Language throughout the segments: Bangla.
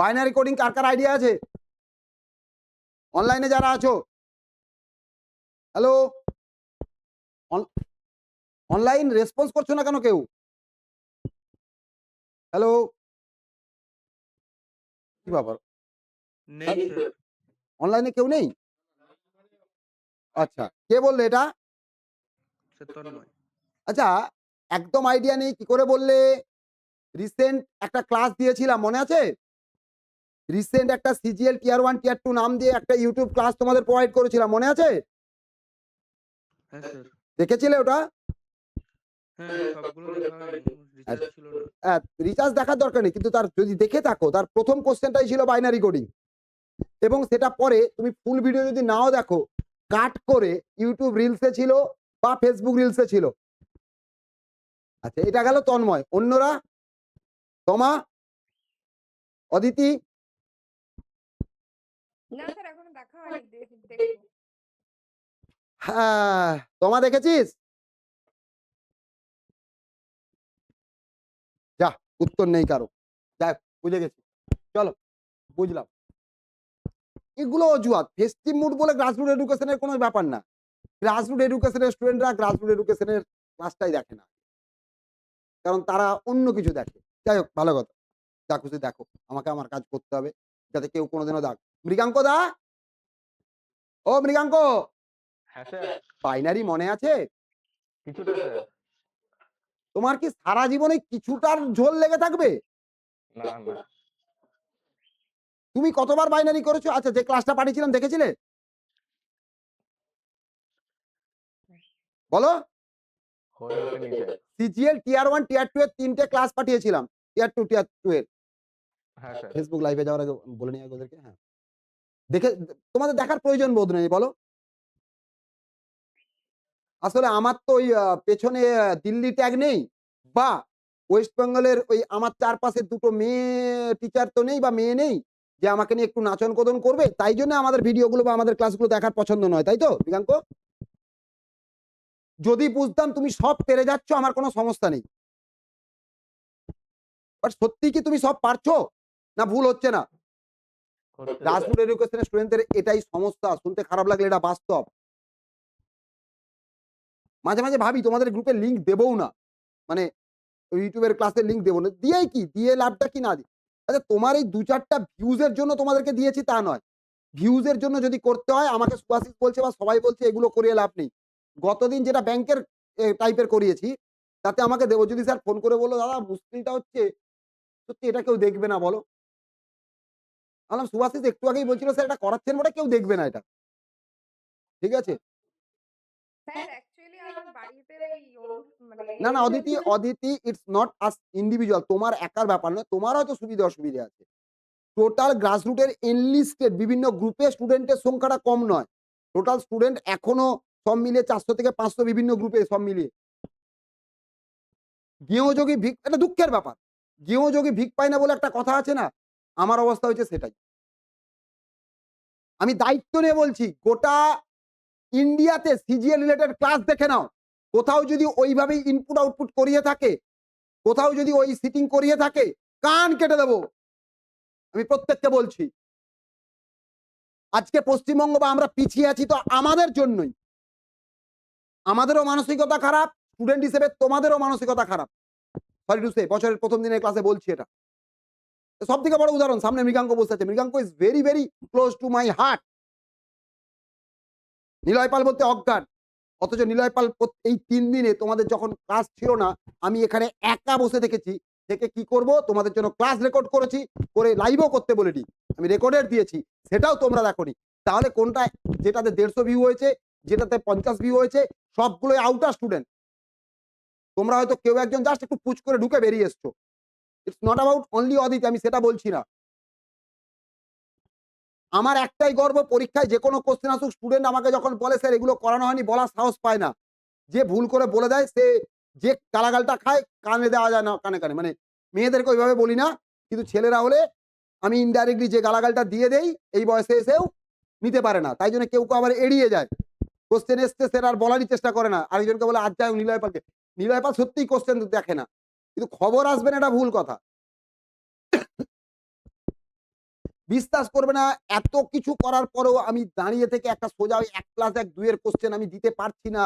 বাইনারি কোডিং কার কার আইডিয়া আছে? অনলাইনে যারা আছো, হ্যালো, অনলাইন রেসপন্স করছো না কেন কেউ? হ্যালো, কি ব্যাপার? অনলাইনে কেউ নেই? আচ্ছা, কে বললে এটা? আচ্ছা, একদম আইডিয়া নেই কি করে বললে? রিসেন্ট একটা ক্লাস দিয়েছিলাম, মনে আছে? রিসেন্ট একটা সিজিএল টিয়ার 1 টিয়ার 2 নাম দিয়ে একটা ইউটিউব ক্লাস তোমাদের প্রোভাইড করেছিলাম, মনে আছে? হ্যাঁ স্যার। দেখেছিলে ওটা? হ্যাঁ, সবগুলো দেখা হয়নি। রিচার্জ ছিল না। রিচার্জ দেখার দরকার নেই, কিন্তু তার যদি দেখে থাকো, তার প্রথম কোশ্চেনটাই ছিল বাইনারি কোডিং, এবং সেটা পরে তুমি ফুল ভিডিও যদি নাও দেখো, কাট করে ইউটিউব রিলসে ছিল বা ফেসবুক রিলসে ছিল। আচ্ছা, এটা গেল তন্ময়। অন্যরা? তোমা, অদিতি? না স্যার, এখনো দেখা হয়নি, দেখবো। হ্যাঁ, তোমা দেখেছিস? যা, উত্তর নেই কারো। যাক, বুঝে গেছি, চলো, বুঝলাম। এগুলো অজুহাত। ফেস্টিভ মুড বলে গ্রাসরুট এডুকেশনের কোনো ব্যাপার না। গ্রাসরুট এডুকেশনের স্টুডেন্টরা গ্রাসরুট এডুকেশনের ক্লাসটাই দেখে না, কারণ তারা অন্য কিছু দেখে। যাই হোক, ভালো কথা, যা খুশি দেখো, আমাকে আমার কাজ করতে হবে, যাতে কেউ কোনোদিনও দেখ। মৃগাঙ্ক দা, ও মৃগাঙ্ক, হ্যাঁ স্যার, বাইনারি মনে আছে? কিছুটা স্যার। তোমার কি সারা জীবনে কিছুটার ঝোল লেগে থাকবে? না না, তুমি কতবার বাইনারি করেছো? আচ্ছা, যে ক্লাসটা পাঠিয়েছিলাম দেখেছিলে? বলো। হয়ে ওঠেনি স্যার। সিজিএল টিয়ার 1 টিয়ার 2 এর 3টে ক্লাস পাঠিয়েছিলাম, টিয়ার 2 এর। হ্যাঁ স্যার। ফেসবুক লাইভে যাওয়ার আগে বলে নিই ওদেরকে। হ্যাঁ, দেখে তোমাদের দেখার প্রয়োজন বোধ নেই, বলো। আসলে আমার তো ওই পেছনে দিল্লি ট্যাগ নেই, বা ওয়েস্ট বেঙ্গলের ওই আমার চারপাশে দুটো মেয়ে টিচার তো নেই, বা মেয়ে নেই যে আমাকে নিয়ে একটু নাচন কোদন করবে, তাই জন্য আমাদের ভিডিওগুলো বা আমাদের ক্লাসগুলো দেখার পছন্দ নয়, তাই তো বিকাঙ্ক? যদি বুঝতাম তুমি সব পেরে যাচ্ছ, আমার কোনো সমস্যা নেই, বাট সত্যি কি তুমি সব পারছো না ভুল হচ্ছে না? গ্রাসরুট এডুকেশনের স্টুডেন্টদের এটাই সমস্যা। শুনতে খারাপ লাগলে এটা বাস্তব। মাঝে মাঝে ভাবি তোমাদের গ্রুপে লিঙ্ক দেবও না, মানে ইউটিউবের ক্লাসের লিঙ্ক দেবো না, দিয়েই কি, দিয়ে লাভটা কি না? আচ্ছা, তোমার এই 2-4টা ভিউজের জন্য তোমাদেরকে দিয়েছি তা নয়। ভিউজের জন্য যদি করতে হয়, আমাকে সুভাষিস বলছে বা সবাই বলছে এগুলো করিয়ে লাভ নেই। গতদিন যেটা ব্যাংকের টাইপের করিয়েছি, তাতে আমাকে দেবজ্যোতি স্যার ফোন করে বললো, দাদা মুশকিলটা হচ্ছে সত্যি এটা কেউ দেখবে না, বলো। বললাম সুভাষিস একটু আগেই বলছিল স্যার এটা করাচ্ছেন বলে কেউ দেখবে না এটা, ঠিক আছে? স্যার অ্যাকচুয়ালি আমার বাড়িতে এই মানে না না Aditi, Aditi, it's not us individual, তোমার একার ব্যাপার নয়, তোমার হয়তো সুবিধা অসুবিধা আছে। টোটাল গ্রাসরুটের এনলিস্টেড বিভিন্ন গ্রুপে স্টুডেন্টের সংখ্যাটা কম নয়। টোটাল স্টুডেন্ট এখনো সব মিলিয়ে 400 থেকে 500 বিভিন্ন গ্রুপে সব মিলিয়ে। গৃহযোগী ভিক, এটা দুঃখের ব্যাপার। গৃহযোগী ভিক পায় না বলে একটা কথা আছে না, আমার অবস্থা হয়েছে সেটাই। আমি দায়িত্ব নিয়ে বলছি, গোটা ইন্ডিয়াতে সিজিএল রিলেটেড ক্লাস দেখে নাও, কোথাও যদি ওইভাবেই ইনপুট আউটপুট করিয়ে থাকে, কোথাও যদি ওই সিটিং করিয়ে থাকে, কান কেটে দেবো। আমি প্রত্যেককে বলছি, আজকে পশ্চিমবঙ্গ বা আমরা পিছিয়ে আছি তো আমাদের জন্যই। আমাদেরও মানসিকতা খারাপ, স্টুডেন্ট হিসেবে তোমাদেরও মানসিকতা খারাপ। সরি টু সে, বছরের প্রথম দিনের ক্লাসে বলছি এটা। সব থেকে বড় উদাহরণ, সামনে মৃগাঙ্ক বসে আছে। Mriganka is very very close to my heart. Niloy Pal বলতে অজ্ঞান, অথচ নিলয় পাল এই 3 দিনে তোমাদের যখন ক্লাস ছিল না, আমি এখানে একা বসে দেখেছি, থেকে কি করব, তোমাদের জন্য ক্লাস রেকর্ড করেছি, করে লাইভও করতে বলেছি, আমি রেকর্ডের দিয়েছি, সেটাও তোমরা দেখোনি। তাহলে কোনটা, যেটাতে 150 ভিউ হয়েছে, যেটাতে 50 ভিউ হয়েছে, সবগুলোই আউটার স্টুডেন্ট। তোমরা হয়তো কেউ একজন জাস্ট একটু পুচ করে ঢুকে বেরিয়ে এসছো। It's not about only Aditi, আমি সেটা বলছি না। আমার একটাই গর্ব, পরীক্ষায় যে কোনো কোশ্চেন আসুক, স্টুডেন্ট আমাকে যখন বলে স্যার এগুলো করানো হয়নি, বলার সাহস পায় না। যে ভুল করে বলে দেয়, সে যে গালাগালটা খায়, কানে দেওয়া যায় না, কানে কানে, মানে মেয়েদেরকে ওইভাবে বলি না, কিন্তু ছেলেরা হলে আমি ইনডাইরেক্টলি যে গালাগালটা দিয়ে দেই, এই বয়সে এসেও নিতে পারে না, তাই জন্য কেউ কেউ আবার এড়িয়ে যায়। কোশ্চেন এসছে সেটা আর বলারই চেষ্টা করে না, আরেকজনকে বলে আজ যাই নিলয় পালকে। নিলয় পাল সত্যিই কোশ্চেন দেখে না, কিন্তু খবর আসবে না, এটা ভুল কথা। বিশ্বাস করবে না, এত কিছু করার পরেও আমি দাঁড়িয়ে থেকে একটা সোজা ওই 1+1 2 এর কোশ্চেন আমি দিতে পারছি না।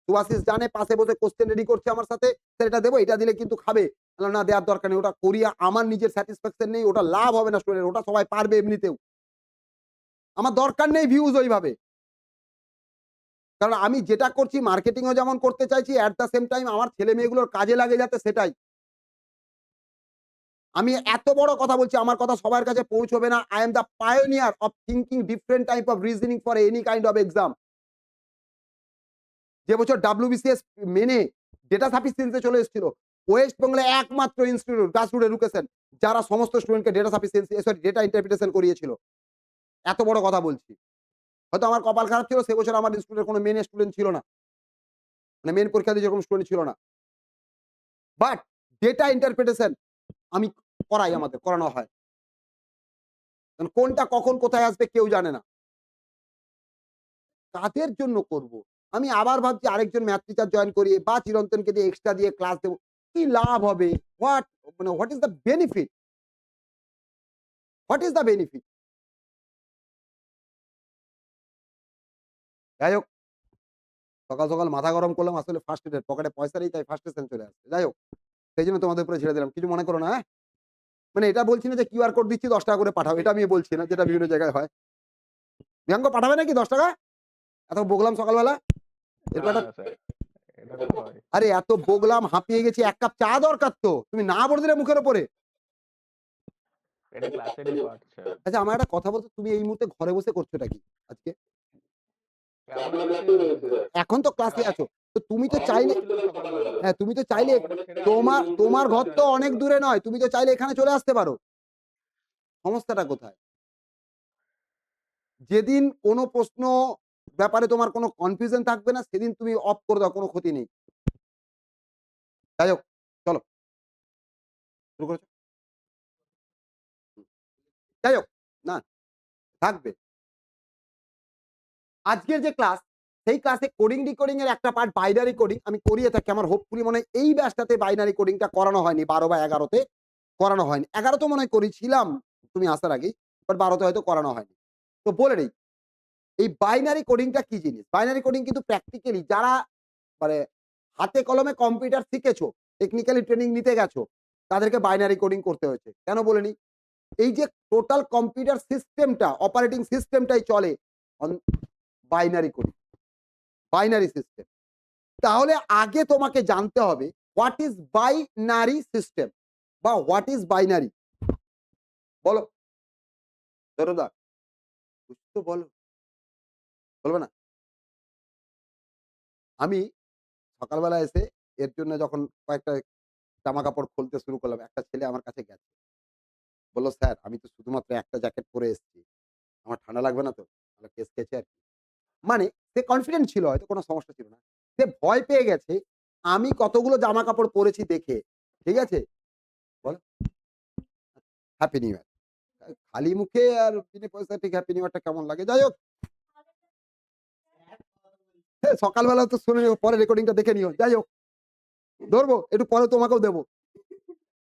সুভাশিস জানে পাশে বসে কোশ্চেন রেডি করছে আমার সাথে, স্যার এটা দেবো, এটা দিলে কিন্তু খাবে। বললাম, না দেওয়ার দরকার নেই, ওটা করিয়ে আমার নিজের স্যাটিসফ্যাকশন নেই, ওটা লাভ হবে না স্টুডেন্ট, ওটা সবাই পারবে এমনিতেও। আমার দরকার নেই ভিউজ ওইভাবে। কারণ আমি যেটা করছি মার্কেটিংও যেমন করতে চাইছি, এট দ্য সেম টাইম আমার ছেলে মেয়েগুলোর কাজে লাগে যাতে সেটাই। আমি এত বড় কথা বলছি, আমার কথা সবার কাছে পৌঁছবে না। I am the pioneer of thinking different type of reasoning for any kind of exam. যে বছর WBCS মেনে ডেটা সাফিসিয়েন্সি চলে এসেছিল, ওয়েস্ট বেঙ্গলে একমাত্র ইনস্টিটিউট গ্রাসরুট এডুকেশন যারা সমস্ত স্টুডেন্টকে data sufficiency sorry data interpretation করিয়েছিল। এত বড় কথা বলছি। হয়তো আমার কপাল খারাপ ছিল, সে বছর আমার ইনস্টিটিউটের কোনো মেন স্টুডেন্ট ছিল না, মানে মেন পরীক্ষা দিয়ে যেরকম স্টুডেন্ট ছিল না। বাট ডেটা ইন্টারপ্রিটেশন আমি করাই, আমাদের করানো হয়। কারণ কোনটা কখন কোথায় আসবে কেউ জানে না। কাদের জন্য করব? আমি আবার ভাবছি আরেকজন ম্যাথ টিচার জয়েন করিয়ে বা চিরন্তনকে দিয়ে এক্সট্রা দিয়ে ক্লাস দেব। কি লাভ হবে? What is the benefit? What is the benefit? যাই হোক, সকাল, সকাল মাথা গরম করলাম, আসলে ফার্স্টেডের পকেটে পয়সা নেই, তাই ফার্স্টেশন চলে আসছে। যাই হোক, সেইজন্য তোমাদের উপরে ছেড়ে দিলাম। কিছু মনে করো না, হ্যাঁ? মানে এটা বলছি না যে কিউআর কোড দিচ্ছি ৳10 করে পাঠাও। এটা আমি বলছি না, যেটা বিভিন্ন জায়গায় হয়। বিহাঙ্গ পাঠাবে নাকি ৳10? এত বকলাম সকালবেলা। না, এরপর একটা না স্যার, এটা তো হয়। আরে এত বকলাম, হাঁপিয়ে গেছি। ১ কাপ চা দরকার তো। তুমি না বলে দিলে মুখের উপরে। এটা ক্লাসেরই পার্ট স্যার। আচ্ছা, আমার একটা কথা বলতো, তুমি এই মুহূর্তে ঘরে বসে করছোটা কি আজকে? আমরা ক্লাসেই রয়েছি স্যার। এখন তো ক্লাসে আছো। তো তুমি তো অঙ্ক চাইলে, হচ্ছিল সকালবেলা। হ্যাঁ, তুমি তো চাইলে অঙ্কটা সেরে আমি তোমার রুম তোমার থেকে ঘর চলে তো আসতে অনেক পারি। দূরে নয়। তুমি তো চাইলে এখানে চলে আসতে পারো। সমস্যাটা কোথায়? যেদিন কোনো প্রশ্ন ব্যাপারে তোমার কোনো কনফিউশন থাকবে না, সেদিন তুমি অফ করে দাও, কোনো ক্ষতি নেই। যাই হোক, চলো শুরু করেছো? যাই হোক, না থাকবে। আজকের যে ক্লাস, সেই ক্লাসে কোডিং ডিকোডিং এর একটা পার্ট বাইনারি কোডিং আমি করিয়ে থাকি। আমার হোপফুলি মনে হয় এই ব্যাচটাতে বাইনারি কোডিংটা করানো হয়নি। 12 বা 11 তে করানো হয়নি। 11 তে মনে হয় করিয়েছিলাম তুমি আসার আগেই। বাট 12 তে হয়তো করানো হয়নি। তো বলে নেই, এই বাইনারি কোডিংটা কি জিনিস? বাইনারি কোডিং কিন্তু প্র্যাকটিক্যালি যারা মানে হাতে কলমে কম্পিউটার শিখেছো, টেকনিক্যালি ট্রেনিং নিতে গেছো, তাদেরকে বাইনারি কোডিং করতে হয়েছে। কেন বলে নিই? এই যে টোটাল কম্পিউটার সিস্টেমটা, অপারেটিং সিস্টেমটাই চলে on binary coding, binary system. তাহলে আগে তোমাকে জানতে হবে হোয়াট ইজ বাইনারি সিস্টেম বা হোয়াট ইজ বাইনারি? বলো সৌরভদা, কিছু তো বলো। বলবে না? আমি সকালবেলা এসে এর জন্য যখন কয়েকটা জামাকাপড় খুলতে শুরু করলাম, একটা ছেলে আমার কাছে গেছে। বলল, "স্যার আমি তো শুধুমাত্র একটা জ্যাকেট পরে এসেছি। আমার ঠান্ডা লাগবে না তো?" বললাম, "কেস খেয়েছে আরকি।" মানে সে কনফিডেন্ট ছিল, হয়তো কোনো সমস্যা ছিল না। সে ভয় পেয়ে গেছে আমি কতগুলো জামাকাপড় পরেছি দেখে। ঠিক আছে? বলো, হ্যাপি নিউ ইয়ার। খালি মুখে আর বিনা পয়সায় ঠিক হ্যাপি নিউ ইয়ারটা কেমন লাগে? যাই হোক, সকালবেলা তো শুনে নিও, পরে রেকর্ডিংটা দেখে নিও। যাই হোক, ধরবো একটু পরে তোমাকেও দেবো।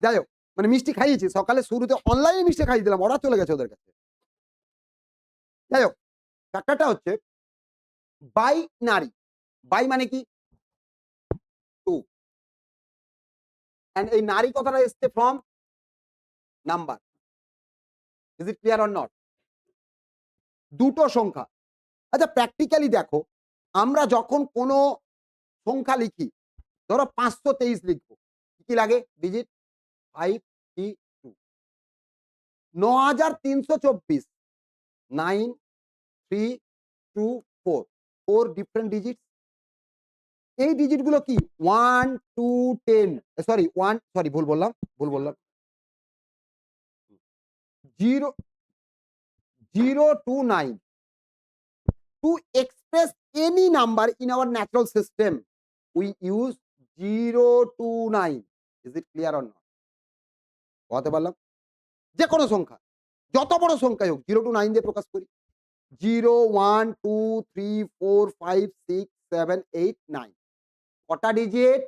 যাই হোক, মানে মিষ্টি খাইয়েছি। সকালে শুরুতে অনলাইনে মিষ্টি খাইয়ে দিলাম। অর্ডার চলে গেছে ওদের কাছে। যাই হোক, ব্যাপারটা হচ্ছে বাইনারি। বাই মানে কি? 2 অ্যান্ড এই নারী কথাটা এসছে from number. Is it clear or not? দুটো সংখ্যা। আচ্ছা, প্র্যাকটিক্যালি দেখো, আমরা যখন কোনো সংখ্যা লিখি, ধরো 523 লিখবো, কি লাগে? ডিজিট 5 3 2। 9324 9 3 2 4 4 different digits. এই ডিজিট গুলো কি 1 2 10 সরি 1 সরি ভুল বললাম, ভুল বললাম। 0 0 to 9 to express any number in our natural system we use 0 to 9. Is it clear or not? বলতে পারলাম? যে কোনো সংখ্যা, যত বড় সংখ্যাই হোক 0 to 9 দিয়ে প্রকাশ করি। 0 1 2 3 4 5 6 7 8 9 কটা ডিজিট?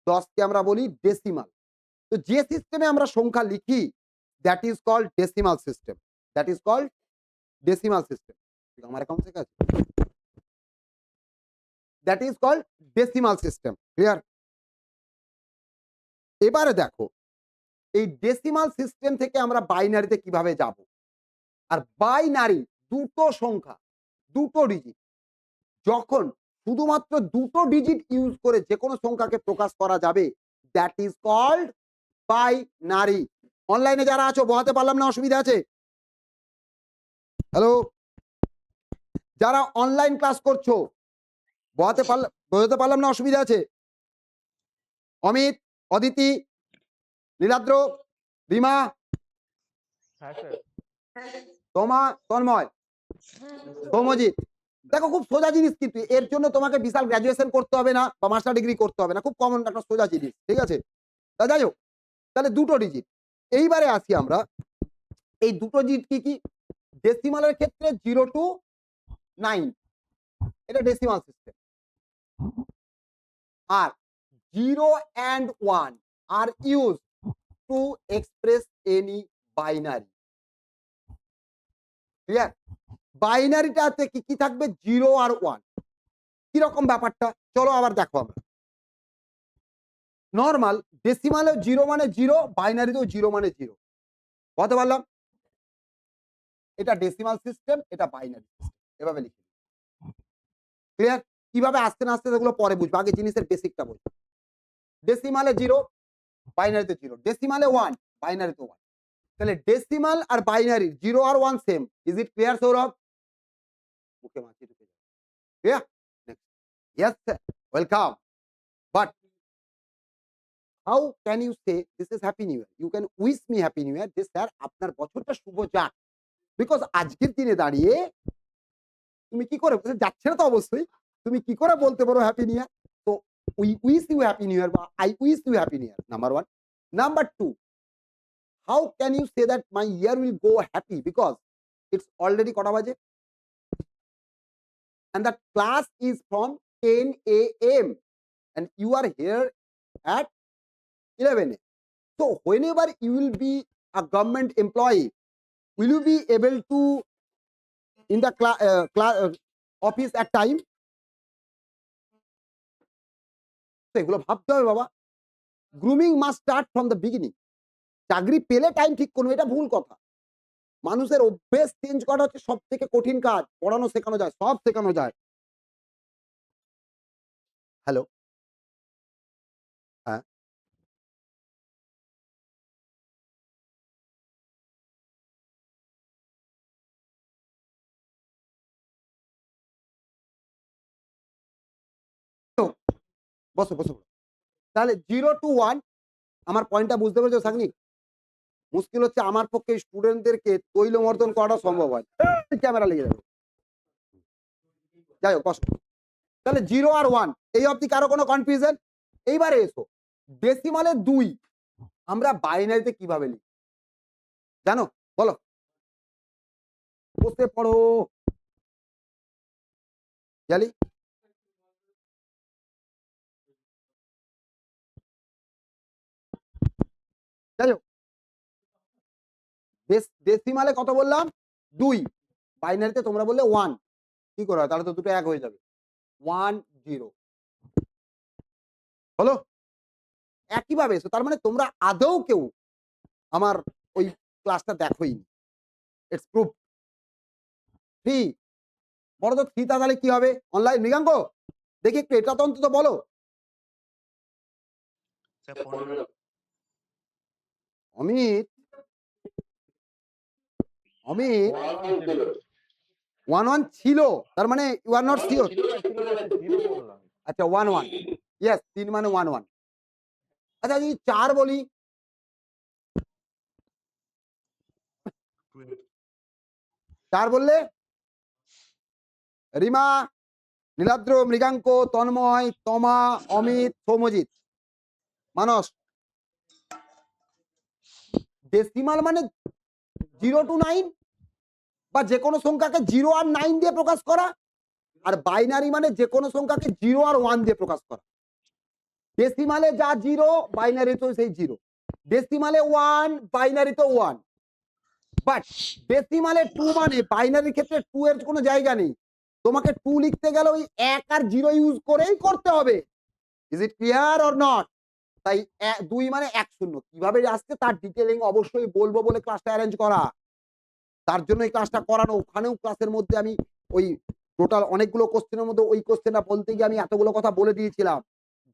10 কে আমরা বলি ডেসিমাল। তো যে সিস্টেমে আমরা সংখ্যা লিখি, that is called decimal system. That is called decimal system. আমার অ্যাকাউন্ট থেকে আছে। That is called decimal system. Clear? এবারে দেখো এই ডেসিমাল সিস্টেম থেকে আমরা বাইনারিতে কিভাবে যাব। আর বাইনারি দুটো সংখ্যা, দুটো ডিজিট, যখন শুধুমাত্র দুটো ডিজিট ইউজ করে যে কোনো সংখ্যাকে প্রকাশ করা যাবে, দ্যাট ইজ কল্ড বাইনারি। অনলাইনে যারা আছো বোঝাতে পারলাম না, অসুবিধা আছে? হ্যালো, যারা অনলাইন ক্লাস করছো বোঝাতে পারলাম না, অসুবিধা আছে? অমিত, অদিতি, নীলাদ্র, রিমা, হ্যাঁ স্যার। তন্ময়, সৌমজিৎ, দেখো খুব সোজা জিনিস, কিন্তু এর জন্য তোমাকে বিশাল গ্রাজুয়েশন করতে হবে না বা মাস্টার ডিগ্রি করতে হবে না, খুব কমন একটা সোজা জিনিস, ঠিক আছে? তা যাই হোক, তাহলে দুটো ডিজিট। এইবারে আসি আমরা, এই দুটো ডিজিট কি কি? ডেসিমালের ক্ষেত্রে 0 to 9, এটা ডেসিমাল সিস্টেম। আর 0 and 1 আর use to express any binary. Clear? বাইনারিটাতে কি কি থাকবে? 0 আর 1। কিরকম ব্যাপারটা চলো আবার দেখো। আমরা নর্মাল ডেসিমালে 0 মানে 0, বাইনারিতেও 0 মানে 0। বলতে পারলাম? এটা ডেসিমাল সিস্টেম, এটা বাইনারি সিস্টেম, এভাবে লিখি। ক্লিয়ার? কিভাবে আস্তে না আস্তে সেগুলো পরে বুঝবো, আগে জিনিসের বেসিকটা বুঝবো। ডেসিমালে 0, বাইনারিতে 0, ডেসিমালে 1, বাইনারিতে 1। তাহলে ডেসিমাল আর বাইনারি 0 আর 1 same. Is it clear Sourav? মুখে মাছি ঢুকে যাবে। ক্লিয়ার? Yes sir, welcome. But how can you say this is happy new year? You can wish me happy new year, যে স্যার আপনার বছরটা শুভ যাক, বিকজ আজকের দিনে দাঁড়িয়ে তুমি কি করে, যাচ্ছে না তো অবশ্যই, তুমি কি করে বলতে পারো হ্যাপি নিউ ইয়ার? তো we wish you happy new year বা I wish you happy new year, number 1। Number 2, how can you say that my year will go happy, because it's already কটা বাজে and the class is from 10 a.m. and you are here at 11 a.m. So whenever you will be a government employee, will you be able to in the office at time? তো এগুলো ভাবতে হবে বাবা। Grooming must start from the beginning. চাকরি পেলে টাইম ঠিক করবে, এটা ভুল কথা। মানুষের অভ্যেস চেঞ্জ করা হচ্ছে সব থেকে কঠিন কাজ। পড়ানো শেখানো যায়, সব শেখানো যায়। হ্যালো, হ্যাঁ, বসো বসো। তাহলে 0 to 1, আমার পয়েন্টটা বুঝতে পেরেছো সাগনি? মুশকিল হচ্ছে আমার পক্ষে স্টুডেন্টদেরকে তৈলমর্দন করাটা সম্ভব হয়, ক্যামেরা লেগে যাবে। যাই হোক, বসো। তাহলে 0 আর 1 এই অবধি কারো কোনো কনফিউশন? এইবারে এসো ডেসিমালে 2 আমরা বাইনারিতে কিভাবে লিখি জানো? বলো, বসে পড়ো। জালি যাই হোক, ডেসিমালে কত বললাম? 2, বাইনারিতে তোমরা বললে 1। কি করে হয়? তাহলে তো দুটো এক হয়ে যাবে, 1 0 হলো। একইভাবে এসো, তার মানে তোমরা আদৌ কেউ আমার ওই ক্লাসটা দেখোই। It's proof. 3 বড় তো 3, তাহলে কি হবে? অনলাইন মৃগাঙ্ক দেখি একটু এটা তো অন্তত বলো। স্যার 15। অমিত, অমিত 1 1 ছিল, তার মানে ইউ আর নট শিওর। আচ্ছা 1 1, ইয়েস 3 মানে 1 1। আচ্ছা যদি 4 বলি? 4 বললে রিমা, নীলাদ্র, মৃগাঙ্ক, তন্ময়, তমা, অমিত, সৌমজিৎ, মানস। ডেসিমাল মানে 0 to 9 বা যে কোনো সংখ্যাকে 0 আর 9 দিয়ে প্রকাশ করা, আর বাইনারি মানে যে কোনো সংখ্যাকে 0 আর 1 দিয়ে প্রকাশ করা। ডেসিমালে যা 0, বাইনারিতেও সেই 0। ডেসিমালে 1, বাইনারিতেও 1। বাট ডেসিমালে 2 মানে বাইনারির ক্ষেত্রে 2 এর কোনো জায়গা নেই। তোমাকে 2 লিখতে গেলে ওই 1 আর 0 ইউজ করেই করতে হবে। Is it clear or not? তাই 2 মানে 1 0 কিভাবে আসছে তার ডিটেইলিং অবশ্যই বলবো বলে ক্লাসটা অ্যারেঞ্জ করা। তার জন্য এই ক্লাসটা করানো। ওখানেও ক্লাসের মধ্যে আমি ওই টোটাল অনেকগুলো কোশ্চেনের মধ্যে ওই কোশ্চেনটা বলতে গিয়ে আমি এতগুলো কথা বলে দিয়েছিলাম।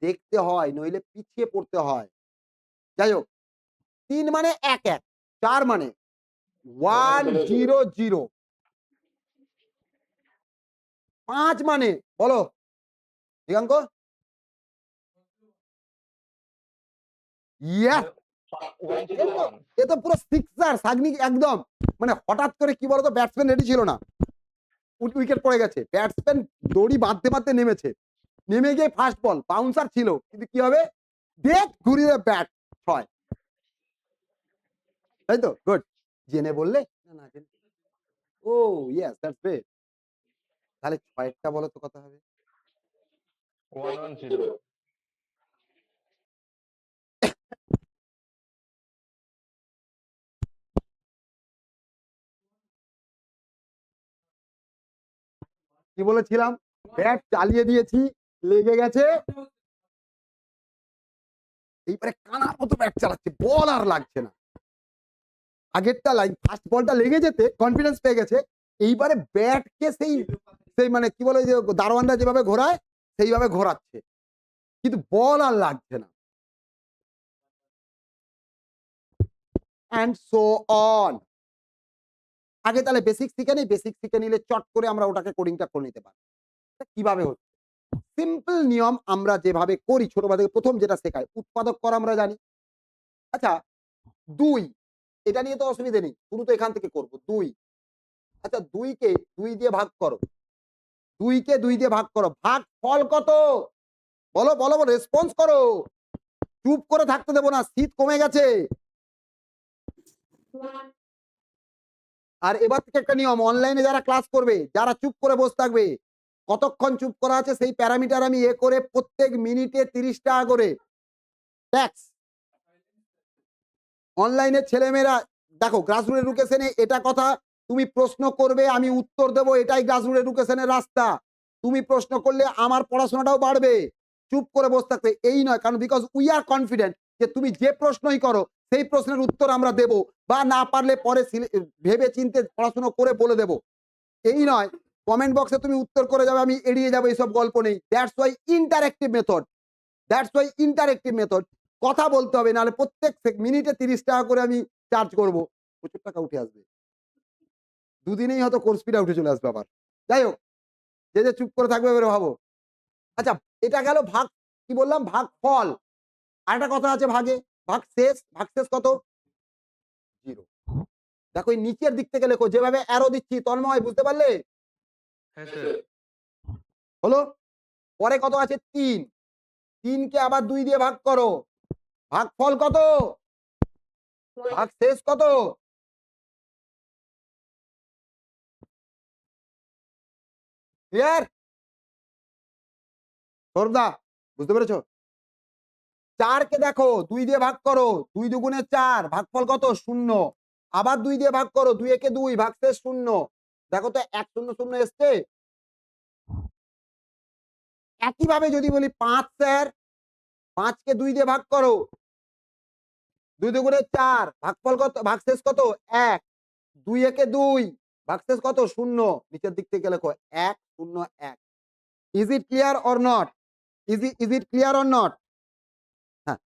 দেখতে হয় নইলে পিছিয়ে পড়তে হয়। যাই হোক 3 মানে 1 1, 4 মানে 1 0 0, 5 মানে বলো দিগাঙ্ক? ইয়েস! One এ zero তো one. এ তো পুরো সিক্সার সাগনিক একদম। মানে হঠাৎ করে কি বলতো ব্যাটসম্যান রেডি ছিল না। উইকেট পড়ে গেছে। ব্যাটসম্যান দড়ি বাঁধতে, বাঁধতে নেমেছে। নেমে গিয়ে ফার্স্ট বল বাউন্সার ছিল। কিন্তু কি হবে? ডেট ঘুরিয়ে ব্যাট 6 তাই তো? গুড। জেনে বললে? না, না জেনে ও ইয়েস দ্যাটস গ্রেট। তাহলে 6 টা বলো তো কত হবে? 110. কি বলেছিলাম? ব্যাট চালিয়ে দিয়েছি, লেগে গেছে। এইবারে কানার মতো ব্যাট চালাচ্ছে। বল আর লাগছে না। আগেরটা লাইন ফার্স্ট বলটা লেগে যেতে কনফিডেন্স পেয়ে গেছে। এইবারে ব্যাটকে সেই সেই মানে কি বলে যে দারোয়ানরা যেভাবে ঘোরায় সেইভাবে ঘোরাচ্ছে। কিন্তু বল আর লাগছে না। And so on. আগে তাহলে বেসিক শিখে নেই। বেসিক শিখে নিলে চট করে আমরা ওটাকে কোডিংটা করে নিতে পারি। কিভাবে হচ্ছে? সিম্পল নিয়ম আমরা যেভাবে করি ছোটবেলা থেকে প্রথম যেটা শেখায় উৎপাদক করা আমরা জানি। আচ্ছা 2 এটা নিয়ে তো অসুবিধা নেই। শুরু তো এখান থেকে করব 2। আচ্ছা 2 কে 2 দিয়ে ভাগ করো। 2 কে 2 দিয়ে ভাগ করো। ভাগ ফল কত? বলো, বলো, বলো রেসপন্স করো। চুপ করে থাকতে দেব না। শীত কমে গেছে। আর এবার থেকে একটা নিয়ম অনলাইনে যারা ক্লাস করবে, যারা চুপ করে বসে থাকবে, কতক্ষণ চুপ করা আছে সেই প্যারামিটার আমি করে প্রত্যেক মিনিটে 30 টাকা করে ট্যাক্স। অনলাইনের ছেলেমেয়েরা দেখো গ্রাসরুট এডুকেশনে এটা কথা তুমি প্রশ্ন করবে আমি উত্তর দেবো এটাই গ্রাসরুট এডুকেশনের রাস্তা। তুমি প্রশ্ন করলে আমার পড়াশোনাটাও বাড়বে। চুপ করে বসে থাকতে এই নয় কারণ বিকজ উই আর কনফিডেন্ট যে তুমি যে প্রশ্নই করো সেই প্রশ্নের উত্তর আমরা দেব বা না পারলে পরে ভেবে চিন্তে পড়াশোনা করে বলে দেব। এই নয় কমেন্ট বক্সে তুমি উত্তর করে যাবে আমি এড়িয়ে যাবো এইসব গল্প নেই। That's why interactive method. That's why interactive method. কথা বলতে হবে নাহলে প্রত্যেক মিনিটে 30 টাকা করে আমি চার্জ করব। প্রচুর টাকা উঠে আসবে। দুদিনেই হয়তো কোর্স ফিটা উঠে চলে আসবে আবার। যাই হোক যে যে চুপ করে থাকবে এবারে ভাবো। আচ্ছা এটা গেল ভাগ কি বললাম ভাগ ফল। আরেকটা কথা আছে ভাগে ভাগ শেষ। ভাগ শেষ কত? 0। দেখো এই নিচের দিক থেকে লেখো যেভাবে অ্যারো দিচ্ছি তন্ময় বুঝতে পারলে? হ্যাঁ স্যার। হলো? পরে কত আছে 3। 3 কে আবার 2 দিয়ে ভাগ করো। ভাগফল কত? ভাগ শেষ কত? ক্লিয়ার? সৌরভদা বুঝতে পেরেছো? 4 কে দেখো 2 দিয়ে ভাগ করো। 2 দুগুণে 4 ভাগফল কত? 0। আবার 2 দিয়ে ভাগ করো। 2 একে 2 ভাগশেষ 0। দেখো তো 1 0 0 এসছে। একইভাবে যদি বলি 5 স্যার 5 কে 2 দিয়ে ভাগ করো। 2 দুগুণে 4 ভাগফল কত? ভাগশেষ কত? 1। 2 একে 2 ভাগশেষ কত? 0। নিচের দিক থেকে লেখো 1 0 1। Is it clear or not? Is it clear or not? হ্যাঁ।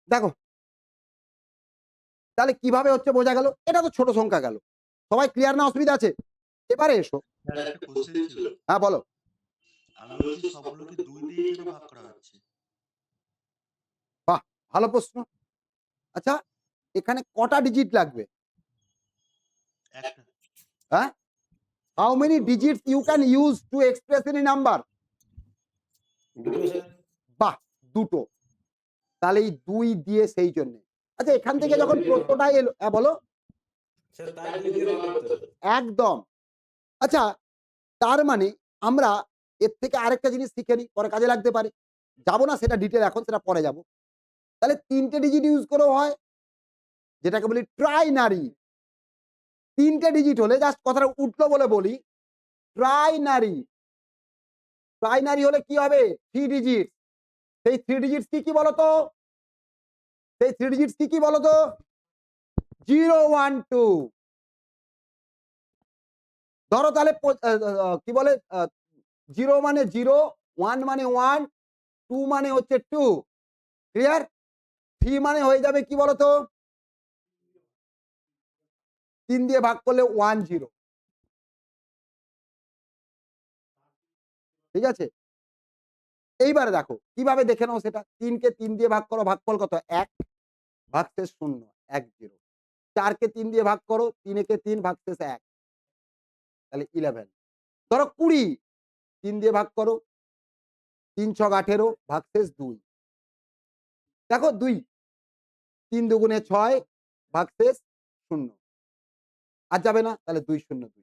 দেখো তাহলে কিভাবে হচ্ছে বোঝা গেল? এটা তো ছোট সংখ্যা গেল। সবাই ক্লিয়ার না? অসুবিধা আছে? এবারে এসো। স্যার একটা কোশ্চেন ছিল। হ্যাঁ বলো। আমি বলছি সবগুলোকে 2 দিয়ে কেন ভাগ করা হচ্ছে? বাহ! ভালো প্রশ্ন। আচ্ছা এখানে কটা ডিজিট লাগবে? একটা। হ্যাঁ? How many digits you can use to express any number? দুটো স্যার। বাহ! দুটো। তাহলে এই 2 দিয়ে সেই জন্যে। আচ্ছা এখান থেকে যখন প্রশ্নটা এলো, হ্যাঁ বলো। স্যার তাই 2 দিয়ে ভাগ করতে হবে। একদম। আচ্ছা তার মানে আমরা এর থেকে আরেকটা জিনিস শিখে নিই, পরে কাজে লাগতে পারে। যাব না সেটা ডিটেইল এখন, সেটা পরে যাব। তাহলে ৩ টে ডিজিট ইউজ করেও হয়, যেটাকে বলি ট্রাইনারি। ৩ টে ডিজিট হলে জাস্ট কথাটা উঠলো বলে বলি, ট্রাইনারি। ট্রাইনারি হলে কি হবে? 3 ডিজিট। সেই 3 ডিজিটস কি বলতো? সেই 3 ডিজিটস কি বলতো? 0 1 2। ধরো তাহলে কি বলে 0 মানে 0, 1 মানে 1, 2 মানে হচ্ছে 2। ক্লিয়ার? 3 মানে হয়ে যাবে কি বলতো? 3 দিয়ে ভাগ করলে 1 0। ঠিক আছে? এইবারে দেখো কিভাবে দেখে নাও সেটা। 3 কে 3 দিয়ে ভাগ করো, ভাগফল কত? 1, ভাগশেষ 0, 1 0। 4 কে 3 দিয়ে ভাগ করো, 3 একে 3, ভাগশেষ 1, তাহলে 11। ধরো 20, 3 দিয়ে ভাগ করো, 3 ছক 18, ভাগশেষ 2। দেখো 2, 3 দুগুণে 6, ভাগশেষ 0। আর যাবে না, তাহলে 2 0 2।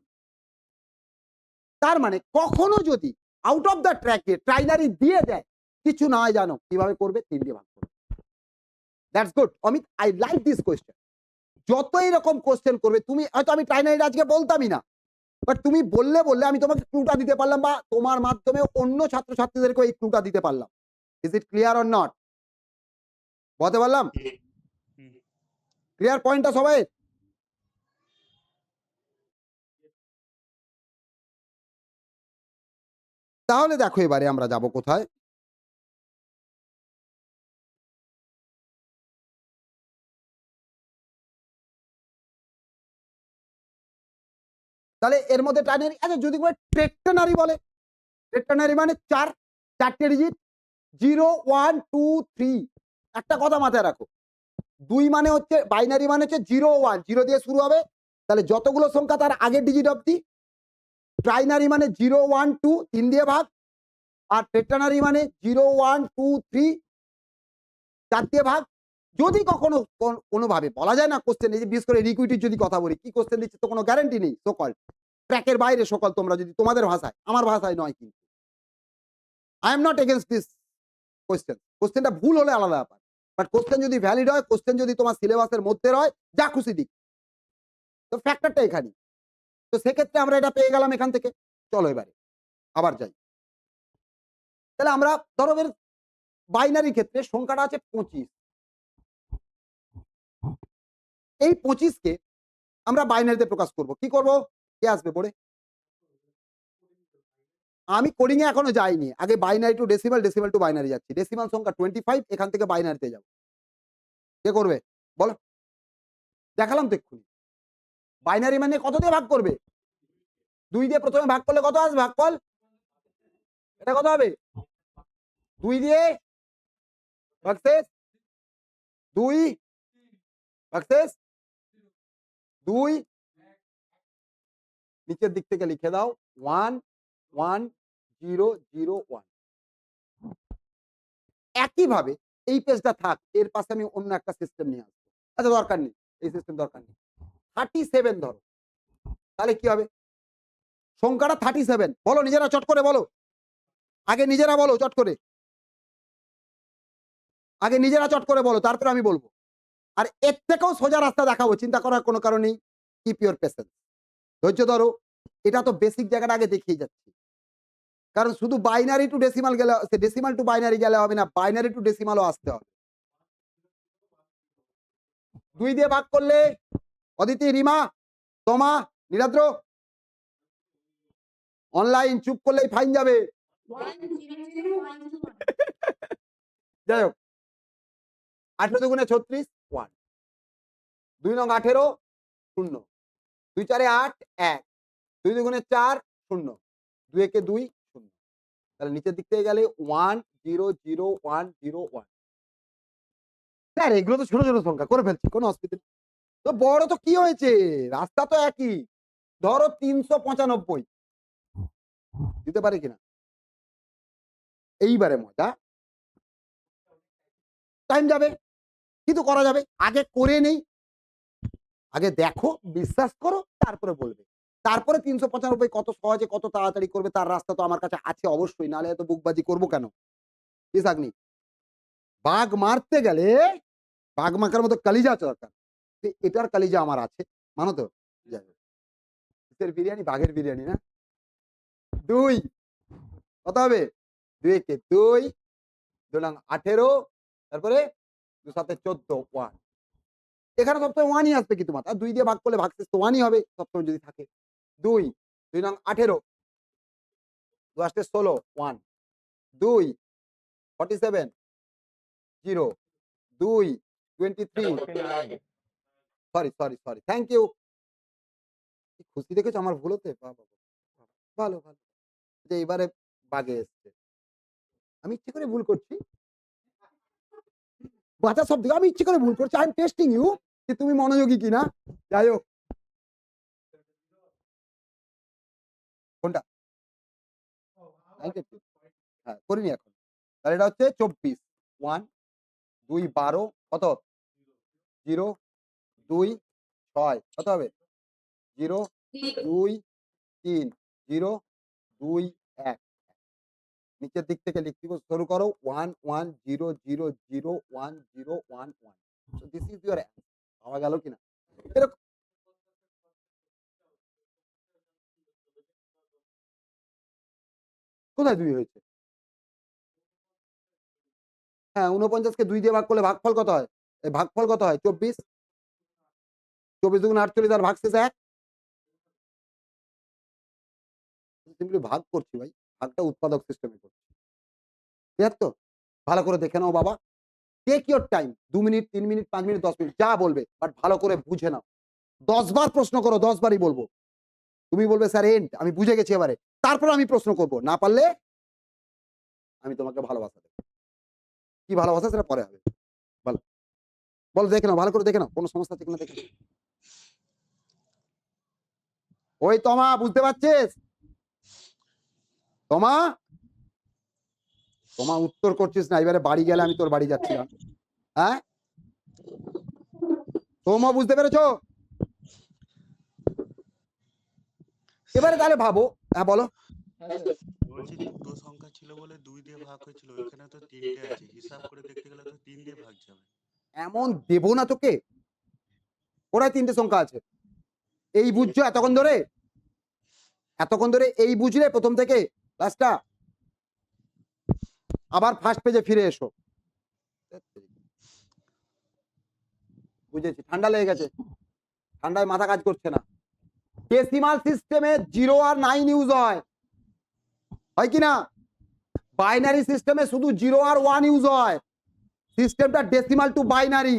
তার মানে কখনো যদি আউট অফ দ্য ট্র্যাকে ট্রাইনারি দিয়ে দেয়, কিছু না হয় জানো কিভাবে করবে? 3 দিয়ে ভাগ করবে। That's good Amit, I like this question. যত এরকম কোয়েশ্চেন করবে তুমি, হয়তো আমি ট্রাইনারি আজকে বলতামই না, বাট তুমি বললে আমি তোমাকে ক্লুটা দিতে পারলাম, বা তোমার মাধ্যমে অন্য ছাত্রছাত্রীদেরকে এই ক্লুটা দিতে পারলাম। Is it clear or not? বলতে পারলাম? হুম। ক্লিয়ার পয়েন্টটা সবাই? তাহলে দেখো এবারে আমরা যাব কোথায়? তাহলে এর মধ্যে ট্রাইনারি, আচ্ছা যদি কোনো ট্রেকটানারি বলে, ট্রেকটানারি মানে 4টে ডিজিট, 0 1 2 3। একটা কথা মাথায় রাখো, 2 মানে হচ্ছে বাইনারি, মানে হচ্ছে 0 1, 0 দিয়ে শুরু হবে, তাহলে যতগুলো সংখ্যা তার আগের ডিজিট অবধি। ট্রাইনারি মানে 0 1 2, 3 দিয়ে ভাগ। আর টেট্রানারি মানে 0 1 2 3, 4 দিয়ে ভাগ। যদি কখনো কোনোভাবে বলা যায় না কোশ্চেন, এই যে বিশেষ করে রিকুইটির যদি কথা বলি, কি কোশ্চেন দিচ্ছে তো কোনো গ্যারান্টি নেই, সকল ট্র্যাকের বাইরে সকল, তোমরা যদি তোমাদের ভাষায়, আমার ভাষায় নয় কিন্তু। I am not against this question. কোশ্চেনটা ভুল হলে আলাদা ব্যাপার, বাট কোশ্চেন যদি ভ্যালিড হয়, কোশ্চেন যদি তোমার সিলেবাসের মধ্যে হয়, যা খুশি দিক, তো ফ্যাক্টরটা এখানে। তো সেক্ষেত্রে আমরা এটা পেয়ে গেলাম এখান থেকে। চলো এবারে আবার যাই। তাহলে আমরা ধরো এর বাইনারি ক্ষেত্রে সংখ্যাটা আছে 25। এই 25 কে আমরা বাইনারিতে প্রকাশ করব। কি করব? কে আসবে পড়ে? আমি কোডিং এ এখনো যাইনি। আগে binary to decimal, decimal two binary যাচ্ছি। ডেসিমাল সংখ্যা 25, এখান থেকে বাইনারিতে যাব। কে করবে? বলো। দেখালাম তো এক্ষুনি। বাইনারি মানে কত দিয়ে ভাগ করবে? 2 দিয়ে প্রথমে ভাগ করলে কত আসবে ভাগফল? এটা কত হবে? 2 দিয়ে ভাগশেষ 2, ভাগশেষ 2, নিচের দিক থেকে লিখে দাও 1 1 0 0 1। একইভাবে এই পেজটা থাক, এর পাশে আমি অন্য একটা সিস্টেম নিয়ে আসবো। আচ্ছা দরকার নেই, এই সিস্টেম দরকার নেই। 37 ধরো, তাহলে কি হবে? সংখ্যাটা 37। বলো নিজেরা চট করে বলো। আগে নিজেরা বলো চট করে। আগে নিজেরা চট করে বলো, তারপরে আমি বলবো। আর এর থেকেও সোজা রাস্তা দেখাবো, চিন্তা করার কোনো কারণ নেই। কিপ ইউর পেশেন্স, ধৈর্য ধরো। এটা তো বেসিক জায়গাটা আগে দেখিয়ে যাচ্ছি, কারণ শুধু বাইনারি টু ডেসিমাল গেলে, ডেসিমাল টু বাইনারি গেলে হবে না, বাইনারি টু ডেসিমালও আসতে হবে। 2 দিয়ে ভাগ করলে অদিতি, রিমা, তোমা, নীলাদ্র অনলাইন, চুপ করলেই ফাইন যাবে। 1 0 0 1 2 1। যাই হোক, 18 দুগুণে 36 1 2 নং 18 0 2 4 8 1 2 দুগুণে 4 0 2 একে 2 0 তাহলে নিচের দিক থেকে গেলে 1 0 0 1 0 1 স্যার এগুলো তো ছোট ছোট সংখ্যা করে ফেলছি কোনো অসুবিধা নেই তো বড় তো কি হয়েছে রাস্তা তো একই ধরো 395 দিতে পারে কিনা এইবারে মজা টাইম যাবে কিন্তু করা যাবে আগে করে নেই আগে দেখো বিশ্বাস করো তারপরে বলবে তারপরে 395 কত সহজে কত তাড়াতাড়ি করবে তার রাস্তা তো আমার কাছে আছে অবশ্যই নাহলে এত বুকবাজি করবো কেন ইসাগনি বাঘ মারতে গেলে বাঘ মাখার মতো কালিজা দরকার এটার কালিজা আমার আছে মানো তো যাই হোক। কিসের বিরিয়ানি বাঘের বিরিয়ানি না 2 কত হবে 2 কে 2 2 নং 18 তারপরে 2 7 14 1 এখানে সবসময় 1ই আসবে কিন্তু মাত্র 2 দিয়ে ভাগ করলে ভাগশেষ তো 1ই হবে সবসময় যদি থাকে 2 2 নং 18 2 8 16 1 2 47 0 2 23 49 sorry sorry sorry thank you খুশি দেখেছো আমার ভুল হতে বাবা ভালো ভালো যে এবারে বাগে এসছে আমি ইচ্ছে করে ভুল করছি বাচ্চা সব দিকে আমি ইচ্ছে করে ভুল করছি আই এম টেস্টিং ইউ যে তুমি মনোযোগী কিনা যাই হোক কোনটা হ্যাঁ করিনি এখন তাহলে এটা হচ্ছে 24 1 2 12 কত 0 2 6 কত হবে 0 2 3 0 2 1 নিচের দিক থেকে লিখতে শুরু করো 1 1 0 0 0 1 0 1 1 so this is your answer পাওয়া গেল কিনা এরকম কোথায় 2 হয়েছে হ্যাঁ 49 কে 2 দিয়ে ভাগ করলে ভাগফল কত হয় এই ভাগফল কত হয় 24 24 দুগুণ 48 আর ভাগশেষ 1 সিম্পলি ভাগ করছি ভাই ভাগটা উৎপাদক সিস্টেমে করছি ঠিক তো ভালো করে দেখে নাও বাবা take your time 2 minute 3 minute 5 minute 10 minute যা বলবে বাট ভালো করে বুঝে নাও 10 বার প্রশ্ন করো 10 বারই বলবো তুমি বলবে স্যার এন্ড আমি বুঝে গেছি এবারে তারপর আমি প্রশ্ন করব না পারলে আমি তোমাকে ভালোবাসা দেব কি ভালোবাসা সেটা পরে হবে বলো বলো দেখে নাও ভালো করে দেখে নাও কোনো সমস্যা আছে কিনা দেখে নাও। ওই তোমা বুঝতে পারছিস তোমা তোমা উত্তর করছিস না এবারে বাড়ি গেলে আমি তোর বাড়ি যাচ্ছিলাম হ্যাঁ তোমা বুঝতে পেরেছো এবারে তাহলে ভাবো হ্যাঁ বলো বলছি দুটো সংখ্যা ছিল বলে 2 দিয়ে ভাগ হয়েছিল এখানে তো 3টে আছে হিসাব করে দেখতে গেলে তো 3 দিয়ে ভাগ যাবে এমন দেবো না তোকে ওরাই 3টে সংখ্যা আছে এই বুঝছো এতক্ষণ ধরে এই বুঝলে প্রথম থেকে লাস্টটা আবার ফার্স্ট পেজে ফিরে এসো বুঝেছি ঠান্ডা লেগে গেছে ঠান্ডায় মাথা কাজ করছে না ডেসিমাল সিস্টেমে 0 আর 9 ইউজ হয় কি না বাইনারি সিস্টেমে শুধু 0 আর 1 ইউজ হয় সিস্টেমটা ডেসিমাল টু বাইনারি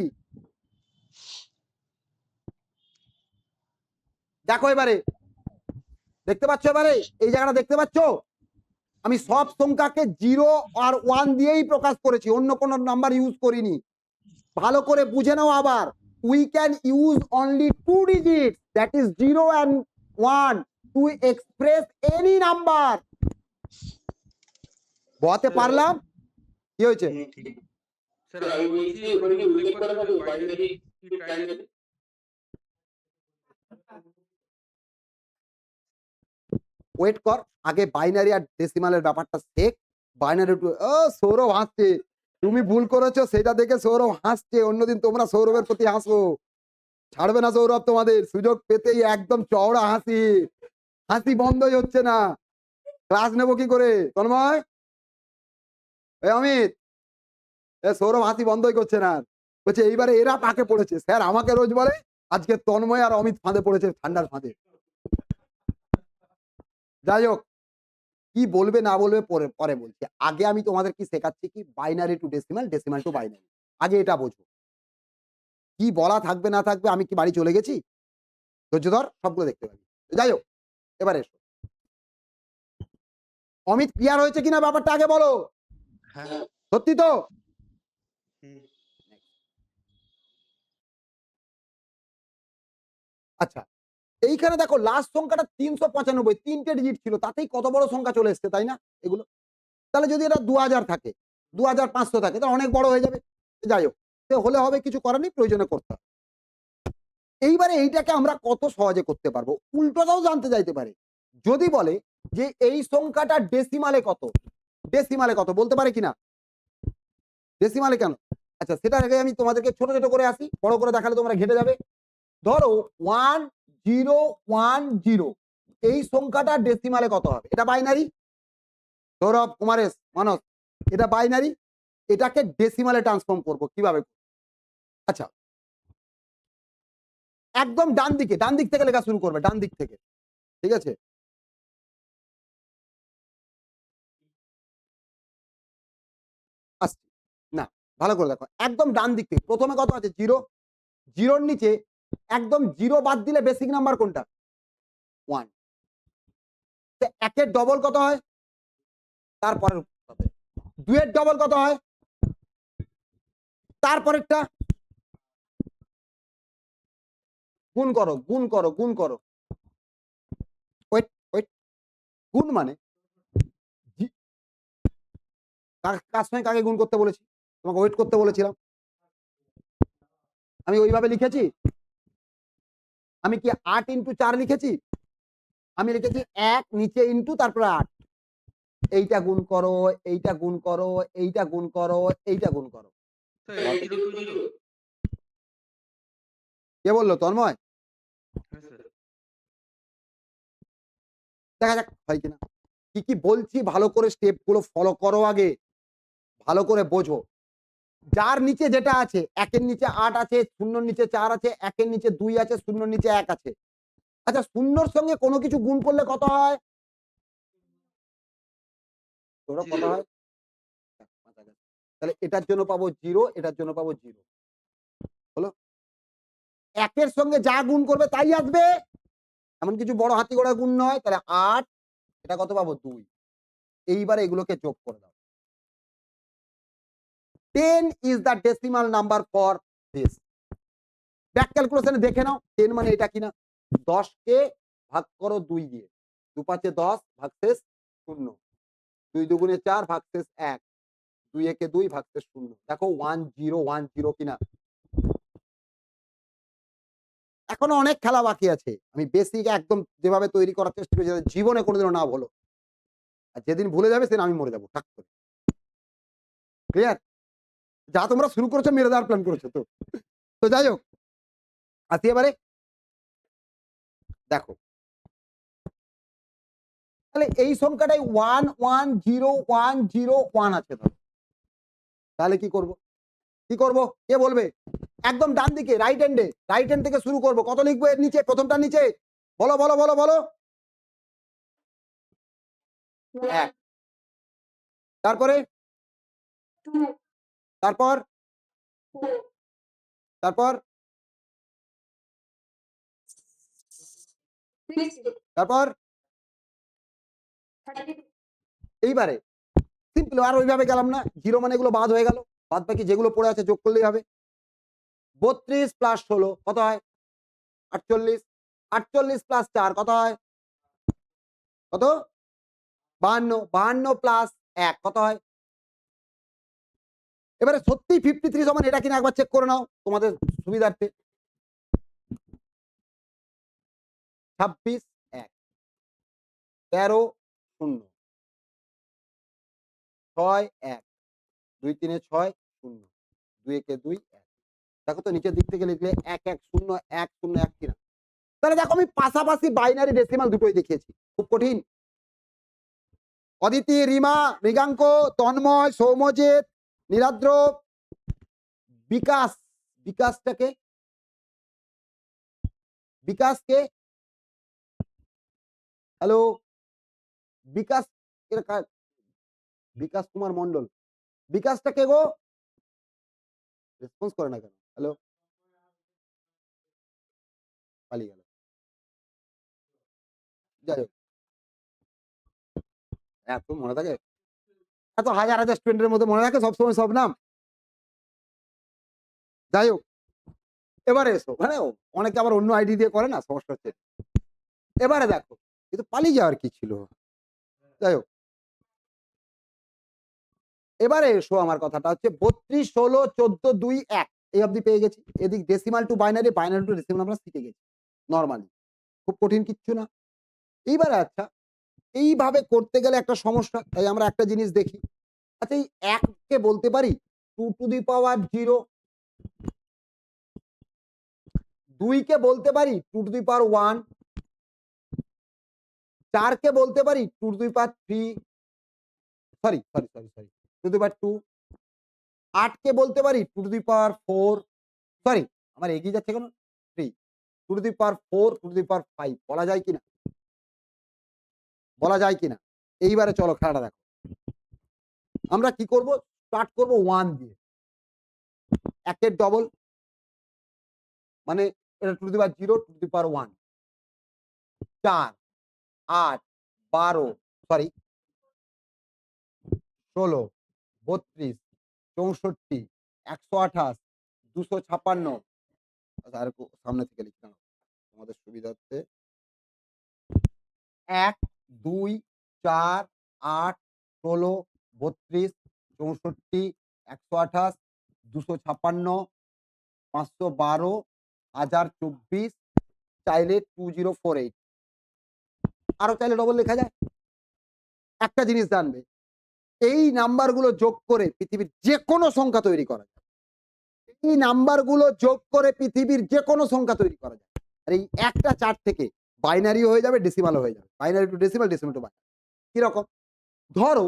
দেখো এবারে দেখতে পাচ্ছ এবারে এই জায়গাটা দেখতে পাচ্ছ আমি সব সংখ্যাকে 0 আর 1 দিয়েই প্রকাশ করেছি অন্য কোন নাম্বার ইউজ করিনি ভালো করে বুঝে নাও আবার we can use only 2 digits that is 0 and 1 to express any number বলতে পারলাম কি হয়েছে ঠিক স্যার আমি বলছি ওখানে কি উল্লেখ করা যাবে বাইনারি কি ট্রাইনারি ওয়েট কর আগে বাইনারি আর ডেসিমালের ব্যাপারটা শেখ বাইনারি ও সৌরভ হাসছে তুমি ভুল করেছো সেটা দেখে সৌরভ হাসছে অন্যদিন তোমরা সৌরভের প্রতি হাসো ছাড়বে না সৌরভ তোমাদের সুযোগ পেতেই একদম চওড়া হাসি হাসি বন্ধই হচ্ছে না ক্লাস নেবো কি করে তন্ময় অমিত সৌরভ হাসি বন্ধই করছে না বলছে এইবারে এরা পাকে পড়েছে স্যার আমাকে রোজ বলে আজকে তন্ময় আর অমিত ফাঁদে পড়েছে ঠান্ডার ফাঁদে যাই হোক কি বলবে না বলবে পরে পরে বলছি আগে আমি তোমাদের কি শেখাচ্ছি কি binary to decimal decimal two binary আগে এটা বোঝো কি বলা থাকবে না থাকবে, আমি কি বাড়ি চলে গেছি? ধৈর্য ধর, সবগুলো দেখতে পাবি। যাই হোক, এবার এসো। অমিত ক্লিয়ার হয়েছে কিনা ব্যাপারটা আগে বলো। হ্যাঁ। সত্যি তো? হুম। আচ্ছা, এইখানে দেখো লাস্ট সংখ্যাটা ৩৯৫, ৩টে ডিজিট ছিল, তাতেই কত বড় সংখ্যা চলে এসছে, তাই না? এগুলো তাহলে যদি এটা ২০০০ থাকে, ২৫০০ থাকে, তাহলে অনেক বড় হয়ে যাবে। যাই হোক, সে হলে হবে, কিছু করার নেই, প্রয়োজনে করতে হবে। এইবারে এইটাকে আমরা কত সহজে করতে পারবো, উল্টোটাও জানতে চাইতে পারে। যদি বলে যে এই সংখ্যাটা ডেসিমালে কত, ডেসিমালে কত বলতে পারে কিনা? ডেসিমালে কেন? আচ্ছা, সেটার আগে আমি তোমাদেরকে ছোট ছোট করে আসি, বড় করে দেখালে তোমরা ঘেটে যাবে। ধরো 1010, এই সংখ্যাটা ডেসিমালে কত হবে? এটা বাইনারি। সৌরভ, কুমারেশ, মানস, এটা বাইনারি, এটাকে ডেসিমালে ট্রান্সফর্ম করব কিভাবে? আচ্ছা, একদম ডান দিকে, ডান দিক থেকে লেখা শুরু করবে, ডান দিক থেকে, ঠিক আছে? আসছি না, ভালো করে দেখো, একদম ডান দিক থেকে প্রথমে কত আছে? 0। 0-র নিচে একদম 0 বাদ দিলে বেসিক নাম্বার কোনটা? 1। একের ডবল কত হয়? তারপরের 2 এর ডবল কত হয়? তারপরেরটা গুণ করো, গুণ করো, গুণ করো। ওয়েট ওয়েট, গুণ মানে কার সঙ্গে কাকে গুণ করতে বলেছি? তোমাকে ওয়েট করতে বলেছিলাম। আমি ওইভাবে লিখেছি? আমি কি 8 ইন্টু 4 লিখেছি? আমি লিখেছি 1 নিচে ইন্টু তারপরে 8। এইটা গুণ করো, এইটা গুণ করো, এইটা গুণ করো, এইটা গুণ করো। স্যার 8020। কে বললো? তন্ময়? হ্যাঁ স্যার। দেখা যাক হয় কিনা। কি কি বলছি ভালো করে স্টেপ গুলো ফলো করো, আগে ভালো করে বোঝো। যার নিচে যেটা আছে, 1-এর নিচে 8 আছে, 0-র নিচে 4 আছে, 1-এর নিচে 2 আছে, 0-র নিচে 1 আছে। আচ্ছা, 0-র সঙ্গে কোনো কিছু গুণ করলে কত হয়? ধরো কত হয়? তাহলে এটার জন্য পাবো 0, এটার জন্য পাবো 0। হলো? 1-এর সঙ্গে যা গুণ করবে তাই আসবে, এমন কিছু বড় হাতি ঘোড়া গুণ নয়। তাহলে 8, এটা কত পাবো? 2। এইবার এগুলোকে যোগ করে দাও। 10 is the decimal number for this. Back ক্যালকুলেশনে দেখে নাও 10 মানে এটা কিনা। 10 কে ভাগ করো 2 দিয়ে, 2 5 10 ভাগশেষ 0, 2 2 4 ভাগশেষ 1, 2 1 2 ভাগশেষ 0। দেখো 1010 কিনা। এখনো অনেক খেলা বাকি আছে। আমি বেসিক একদম যেভাবে তৈরি করার চেষ্টা করি, যাতে জীবনে কোনোদিনও না ভুলো। আর যেদিন ভুলে যাবে সেদিন আমি মরে যাবো ঠাক করে। ক্লিয়ার? যা তোমরা শুরু করেছো মেরে দেওয়ার প্ল্যান করেছো তো। তো যাই হোক, আসি এবারে। দেখো, তাহলে এই সংখ্যাটাই 110101 আছে। তাহলে কি করব? কি করব? কে বলবে? একদম ডান দিকে, রাইট হ্যান্ডে, রাইট হ্যান্ড থেকে শুরু করব। কত লিখবো এর নিচে? প্রথমটা নিচে বলো বলো বলো বলো। 1। তারপরে? তারপর? তারপর? তারপর? এইবারে সিম্পল, আর ওইভাবে গেলাম না। 0 মানে এগুলো বাদ হয়ে গেল, বাদ বাকি যেগুলো পড়ে আছে যোগ করলেই হবে। 32 প্লাস 16 কত হয়? 48। 48 প্লাস 4 কত হয়? কত? 52। 52 প্লাস 1 কত হয়? এবারে সত্যি 53 সমান এটা কিনা একবার চেক করে নাও তোমাদের সুবিধার্থে। 26 1 13 0 6 1 2 3 6 0 2 1 2 1। দেখো তো নিচের দিক থেকে লিখলে 1 1 0 1 0 1 কিনা। তাহলে দেখো আমি পাশাপাশি বাইনারি ডেসিমাল দুটোই দেখিয়েছি। খুব কঠিন? অদিতি, রিমা, মৃগাঙ্ক, তন্ময়, সৌম্যজিৎ, নীলাদ্র, বিকাশ। বিকাশটাকে, বিকাশকে, হ্যালো বিকাশ, বিকাশ কুমার মন্ডল। বিকাশটা কে গো? রেসপন্স করে না কেন? হ্যালো, পালিয়ে গেল। যাই হোক, এত মনে থাকে, এত হাজার হাজার স্টুডেন্টের মধ্যে মনে থাকে সবসময় সব নাম। যাই হোক, এবারে এসো, মানে অনেকে আবার অন্য আইডি দিয়ে করে না, সমস্যা হচ্ছে। এবারে দেখো, কিন্তু পালিয়ে যাওয়ার কি ছিল। যাই হোক, এবারে এসো, আমার কথাটা হচ্ছে 32, 16, 14, 2, 1 এই অবধি পেয়ে গেছি। এদিক decimal two binary, binary to decimal আমরা শিখে গেছি নরমালি, খুব কঠিন কিচ্ছু না। এইবারে আচ্ছা, এইভাবে করতে গেলে একটা সমস্যা, তাই আমরা একটা জিনিস দেখি। আচ্ছা, এই 1 কে বলতে পারি 2 টু দি পাওয়ার 0, 2 কে বলতে পারি 2 টু দি পাওয়ার 1, 4 কে বলতে পারি 2 to the power 3, sorry 2 to the power 2, 8 কে বলতে পারি 2 টু দি পাওয়ার 4, সরি আমার এগিয়ে যাচ্ছে কেন, 3, 2 to the power 4, 2 to the পাওয়ার 5 বলা যায় কিনা, বলা যায় কিনা। এইবারে চলো খেলাটা দেখো, আমরা কি করব, স্টার্ট করব 1 দিয়ে, 1 এর ডবল, মানে এটা 2 to the power 0, 2 to the power 1, 4, 8, 12, sorry 16, 32, 64, 128, 256, আর সামনে থেকে লিখতে হবে তোমাদের সুবিধার্থে। 1, 2, 4, 8, 16, 32, 64, 128, 256, 512, 1024, চাইলে 2048, আরো চাইলে ডবল লেখা যায়। একটা জিনিস জানবে, এই নাম্বারগুলো যোগ করে পৃথিবীর যে কোনো সংখ্যা তৈরি করা যায়। এই নাম্বারগুলো যোগ করে পৃথিবীর যে কোনো সংখ্যা তৈরি করা যায়। আর এই একটা চার্ট থেকে বাইনারি হয়ে যাবে, ডেসিমাল হয়ে যাবে, binary to decimal, decimal two binary. কিরকম, ধরো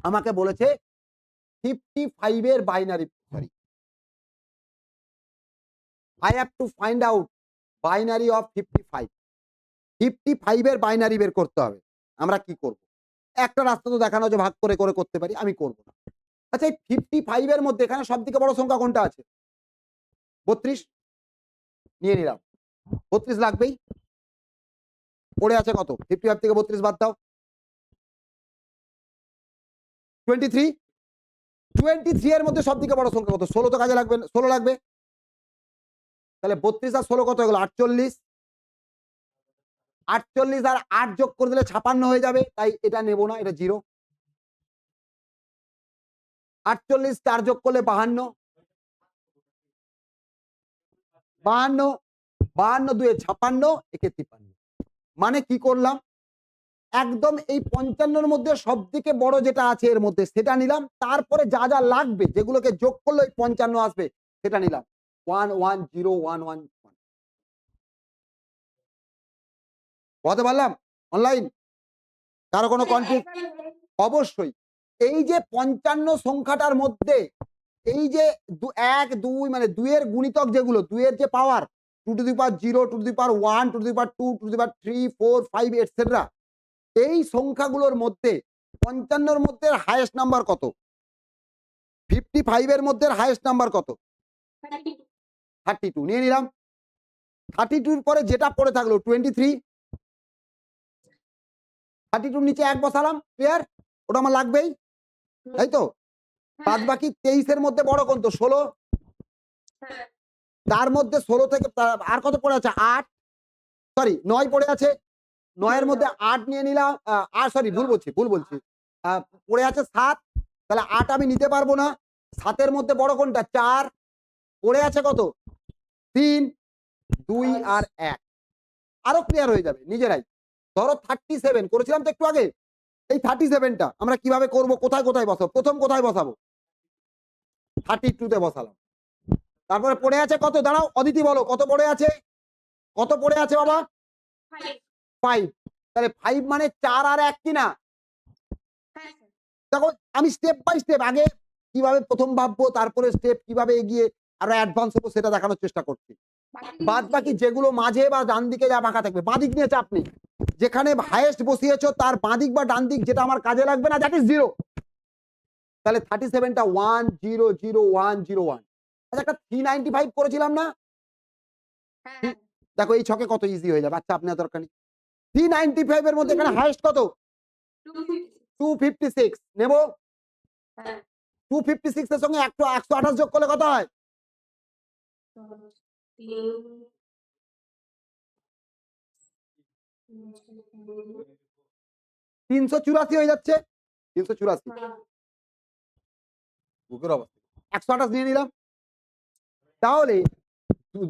আমাকে বলেছে 55 এর binary, sorry I have to find out binary of 55, 55 এর বাইনারি বের করতে হবে। আমরা কি করব, একটা রাস্তা তো দেখানো যে ভাগ করে করে করতে পারি, আমি করব না। আচ্ছা, এই 55 এর মধ্যে এখানে সব থেকে বড় সংখ্যা কোনটা আছে, 32 নিয়ে নিলাম, 32 লাগবেই। পড়ে আছে কত, 55 থেকে 32 বাদ দাও, 23, 23 এর মধ্যে সব থেকে বড় সংখ্যা কত, 16 তো কাজে লাগবে, 16 লাগবে। তাহলে 32 আর 16 কত হয়ে গেল, 48, 48 আর 8 যোগ করে দিলে 56 হয়ে যাবে, তাই এটা নেব না, এটা 0। 48 4 যোগ করলে 52, 52, 52 2 56, একে 53। মানে কি করলাম, একদম এই 55 মধ্যে সব থেকে বড় যেটা আছে এর মধ্যে সেটা নিলাম, তারপরে যা যা লাগবে যেগুলোকে যোগ করলে ওই 55 আসবে সেটা নিলাম, 1 1 0 1 1 1। বলতে পারলাম অনলাইন, কারো কোনো কনফিউজ? অবশ্যই। এই যে 55 সংখ্যাটার মধ্যে এই যে 1 2 মানে 2 এর গুণিতক যেগুলো, 2 এর যে পাওয়ার 2 to the power 0, 2 to the power 1, 2 to the power 2, 2 to the power 3 4 5 etcetera, এই সংখ্যাগুলোর মধ্যে 55 এর মধ্যে হাইয়েস্ট নাম্বার কত, 55 এর মধ্যে হাইয়েস্ট নাম্বার কত, 32 নিয়ে নিলাম। 32 এর পরে যেটা পড়ে থাকলো 23, 32 নিচে 1 বসালাম, ক্লিয়ার, ওটা আমার লাগবেই, তাই তো। বাদ বাকি 23 এর মধ্যে বড় কোন, তো 16, তার মধ্যে 16 থেকে আর কত পড়ে আছে, 8, সরি 9 পড়ে আছে, 9 এর মধ্যে 8 নিয়ে নিলাম, আর সরি ভুল বলছি পড়ে আছে 7, তাহলে 8 আমি নিতে পারবো না। 7 এর মধ্যে বড় কোনটা, 4, পড়ে আছে কত, 3 2 আর 1, আরো ক্লিয়ার হয়ে যাবে নিজেরাই। ধরো 37 করেছিলাম তো একটু আগে, এই 37টা আমরা কিভাবে করব, কোথায় কোথায় বসাবো, প্রথম কোথায় বসাবো, 32 তে বসালাম। তারপরে পড়ে আছে কত, দাঁড়াও অদিতি বলো কত পড়ে আছে, কত পড়ে আছে বাবা, 5, তাহলে 5 মানে 4 আর 1 কিনা। দেখো আমি স্টেপ বাই স্টেপ আগে কিভাবে প্রথম ভাববো, তারপরে স্টেপ কিভাবে এগিয়ে আরো অ্যাডভান্স হবো সেটা দেখানোর চেষ্টা করছি। বাদ বাকি যেগুলো মাঝে বা ডান দিকে যা বাঁকা থাকবে, বাঁদিক নিয়ে চাপ নেই, যেখানে হাইয়েস্ট বসিয়েছো তার বাঁদিক বা ডান দিক যেটা আমার কাজে লাগবে না, দ্যাট ইজ 0। তাহলে 37টা 1 0 0 1 0 1। আচ্ছা, একটা 395 করেছিলাম না, দেখো এই ছকে কত ইজি হয়ে যাবে। আচ্ছা আপনার দরকার নেই। 395 এর মধ্যে এখানে হাইয়েস্ট কত? 256 নেব। হ্যাঁ 256 এর সঙ্গে 128 যোগ করলে কত হয়? 384 হয়ে যাচ্ছে। 384 বুকের অবস্থা। 128 নিয়ে নিলাম। তাহলে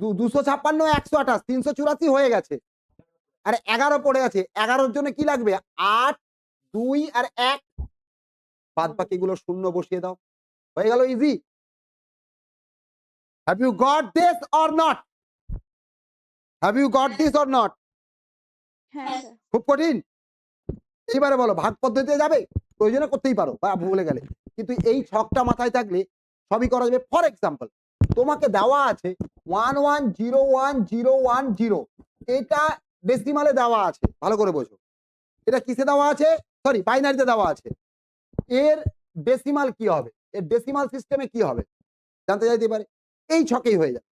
256 128 384 হয়ে গেছে। আর 11 পড়ে আছে। 11 জন্য কি লাগবে? 8 2 আর 1 বাদ বাকিগুলো শূন্য বসিয়ে দাও। হয়ে গেল easy. Have you got this or not? Have you got this or not? হ্যাঁ স্যার খুব কঠিন। এবারে বলো ভাগ পদ্ধতিতে যাবে? প্রয়োজনে করতেই পারো বা ভুলে গেলে। কিন্তু এই ছকটা মাথায় থাকলে সবই করা যাবে। ফর এক্সাম্পল তোমাকে দেওয়া আছে 11011010 এটা ডেসিমালে দেওয়া আছে। ভালো করে বোঝো। এটা কিসে দেওয়া আছে? সরি বাইনারিতে দেওয়া আছে। এর ডেসিমাল কি হবে? এর ডেসিমাল সিস্টেমে কি হবে? জানতে চাইতে পারে। এই ছকেই হয়ে যাবে।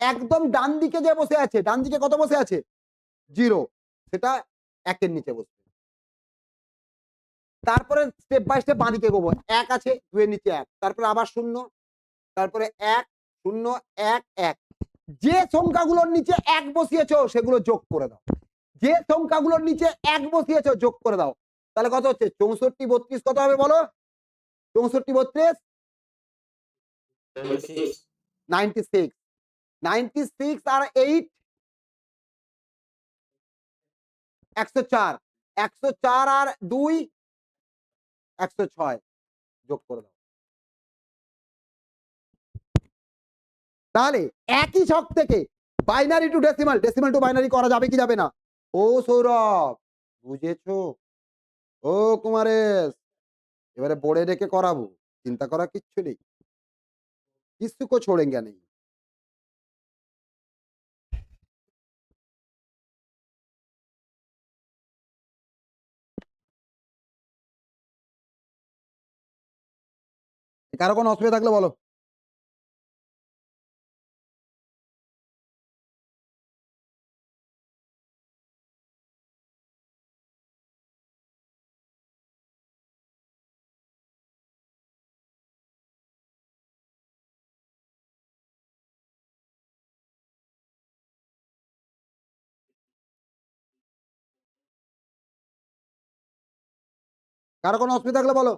একদম ডান দিকে যে বসে আছে, ডান দিকে কত বসে আছে? 0 সেটা 1 এর নিচে বসবে। তারপরে স্টেপ বাই স্টেপ বাঁ দিকে গোবো। 1 আছে 2 এর নিচে 1, তারপরে আবার 0, তারপরে 1 0 1 1। যে সংখ্যাগুলোর নিচে 1 বসিয়েছো সেগুলো যোগ করে দাও। যে সংখ্যাগুলোর নিচে 1 বসিয়েছো যোগ করে দাও। তাহলে কত হচ্ছে? 64 32 কত হবে বলো? 64 32 96 96 আর 8 104 104 আর 2 106 যোগ করে দাও। তাহলে একই ছক থেকে binary to decimal, decimal two binary করা যাবে কি যাবে না? ও সৌরভ বুঝেছো? ও কুমারেশ এবারে বোর্ডে রেখে করাবো। চিন্তা করা কিচ্ছু নেই। किसी को छोड़ेंगे नहीं। কারো কোনো অসুবিধা থাকলে বলো। কারো কোনো অসুবিধা থাকলে বলো।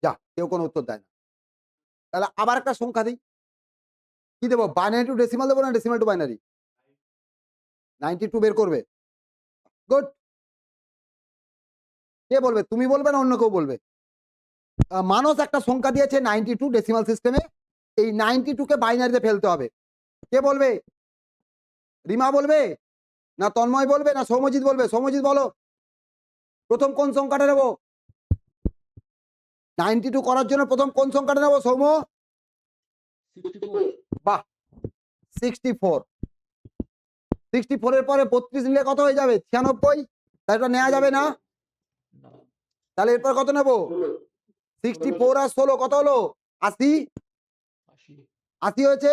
যা কেউ কোনো উত্তর দেয় না। তাহলে আবার একটা সংখ্যা দিই। কি দেবো? বাইনারি টু ডেসিমাল দেবো না ডেসিমাল টু বাইনারি? 92 বের করবে। গুড। কে বলবে? তুমি বলবে না অন্য কেউ বলবে? মানুষ একটা সংখ্যা দিয়েছে 92 ডেসিমাল সিস্টেমে। এই 92 কে বাইনারিতে ফেলতে হবে। কে বলবে? রিমা বলবে না তন্ময় বলবে না সৌমজিৎ বলবে? সৌমজিৎ বলো প্রথম কোন সংখ্যাটা নেবো? 92 করার জন্য প্রথম কোন সংখ্যাটা নেবো সৌম? 64 বাহ 64। 64 এর পরে 32 নিলে কত হয়ে যাবে? 96। তাহলে এটা নেওয়া যাবে না। তাহলে এরপর কত নেবো? 64 আর 16 কত হলো? 80। 80 হয়েছে।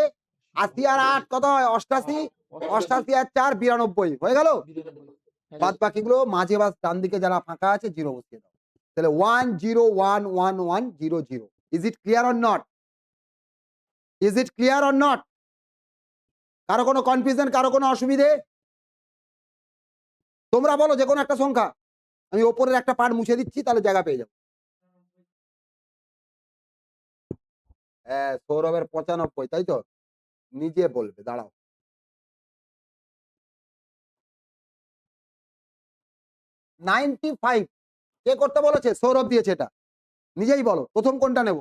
80 আর 8 কত হয়? 88। 88 আর 4 92 হয়ে গেল। বাদ বাকিগুলো মাঝে বা ডান দিকে যারা ফাঁকা আছে 0 বসিয়ে দাও। তাহলে 10111100। Is it clear or not? Is it clear or not? কারো কোনো কনফিউশন, কারো কোনো অসুবিধে? তোমরা বলো যে কোনো একটা সংখ্যা। আমি ওপরের একটা পার্ট মুছে দিচ্ছি তাহলে জায়গা পেয়ে যাবো। হ্যাঁ সৌরভের 95 তাই তো? নিজে বলবে দাঁড়াও। 95 কে করতে বলেছে? সৌরভ দিয়েছে এটা। নিজেই বলো প্রথম কোনটা নেব?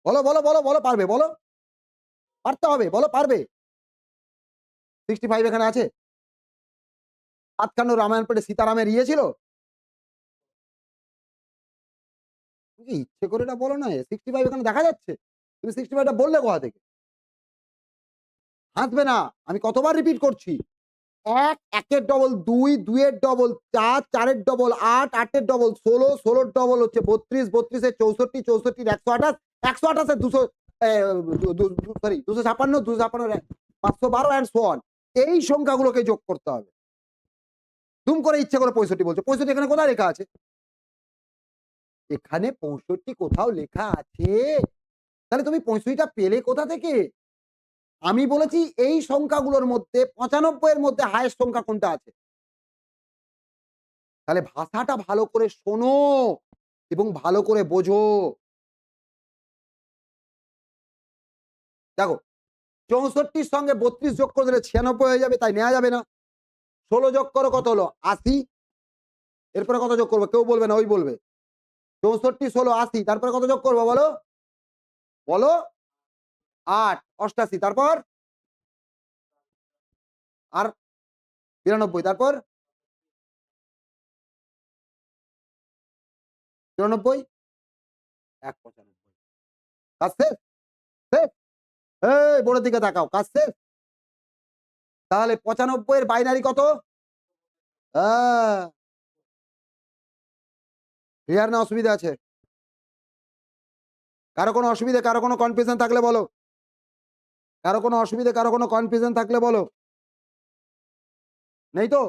বলো বলো বলো বলো পারবে বলো। পারতে হবে বলো পারবে। 65 এখানে আছে। আতখানো রামায়ণ পেটে সীতারামের ইয়ে ছিল। তুমি ইচ্ছে করে এটা বলো না। 65 এখানে দেখা যাচ্ছে। তুমি 65টা বললে কোথা থেকে? হাসবে না। আমি কতবার রিপিট করছি। এক, একের ডবল ২, ২ এর ডবল ৪, ৪ এর ডবল ৮, ৮ এর ডবল ১৬, ১৬ এর ডবল হচ্ছে ৩২, ৩২ এর ৬৪, ৬৪ এর ১২৮, ১২৮ এর ২০০ সরি ২৫৬, ২৫৬ এর ৫১২ এন্ড সো অন। এই সংখ্যাগুলোকে যোগ করতে হবে। দুম করে ইচ্ছে করে ৬৫ বলছো। ৬৫ এখানে কোথায় লেখা আছে? এখানে ৬৫ কোথাও লেখা আছে? তাহলে তুমি ৬৫টা পেলে কোথা থেকে? আমি বলেছি এই সংখ্যাগুলোর মধ্যে ৯৫ এর মধ্যে হাইয়েস্ট সংখ্যা কোনটা আছে? তাহলে ভাষাটা ভালো করে শোনো এবং ভালো করে বোঝো। দেখো ৬৪ র সঙ্গে ৩২ যোগ করে দিলে ৯৬ হয়ে যাবে, তাই নেওয়া যাবে না। ১৬ যোগ করো কত হলো? ৮০। এরপরে কত যোগ করবো? কেউ বলবে না, ওই বলবে। ৬৪, ১৬, ৮০। তারপরে কত যোগ করবো বলো? বলো? ৮, ৮৮। তারপর? আর ৯২। তারপর? ৯৪, ১৯৫। কাজ শেষ? শেষ? এই বোর্ডের দিকে তাকাও। কাজ শেষ? তাহলে ৯৫ এর বাইনারি কত? ক্লিয়ার না অসুবিধা আছে? কারো কোনো অসুবিধা, কারো কোনো কনফিউশন থাকলে বলো। কারো কোনো অসুবিধা, কারো কোনো কনফিউশন থাকলে বলো। নেই তো?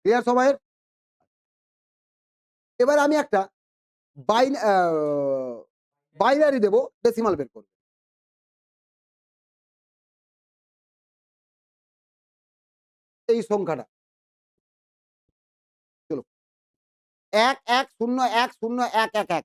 ক্লিয়ার সবাইয়ের? এবার আমি একটা বাইনারি দেবো, ডেসিমাল বের করবো। এই সংখ্যাটা চলো ১১০১০১১১।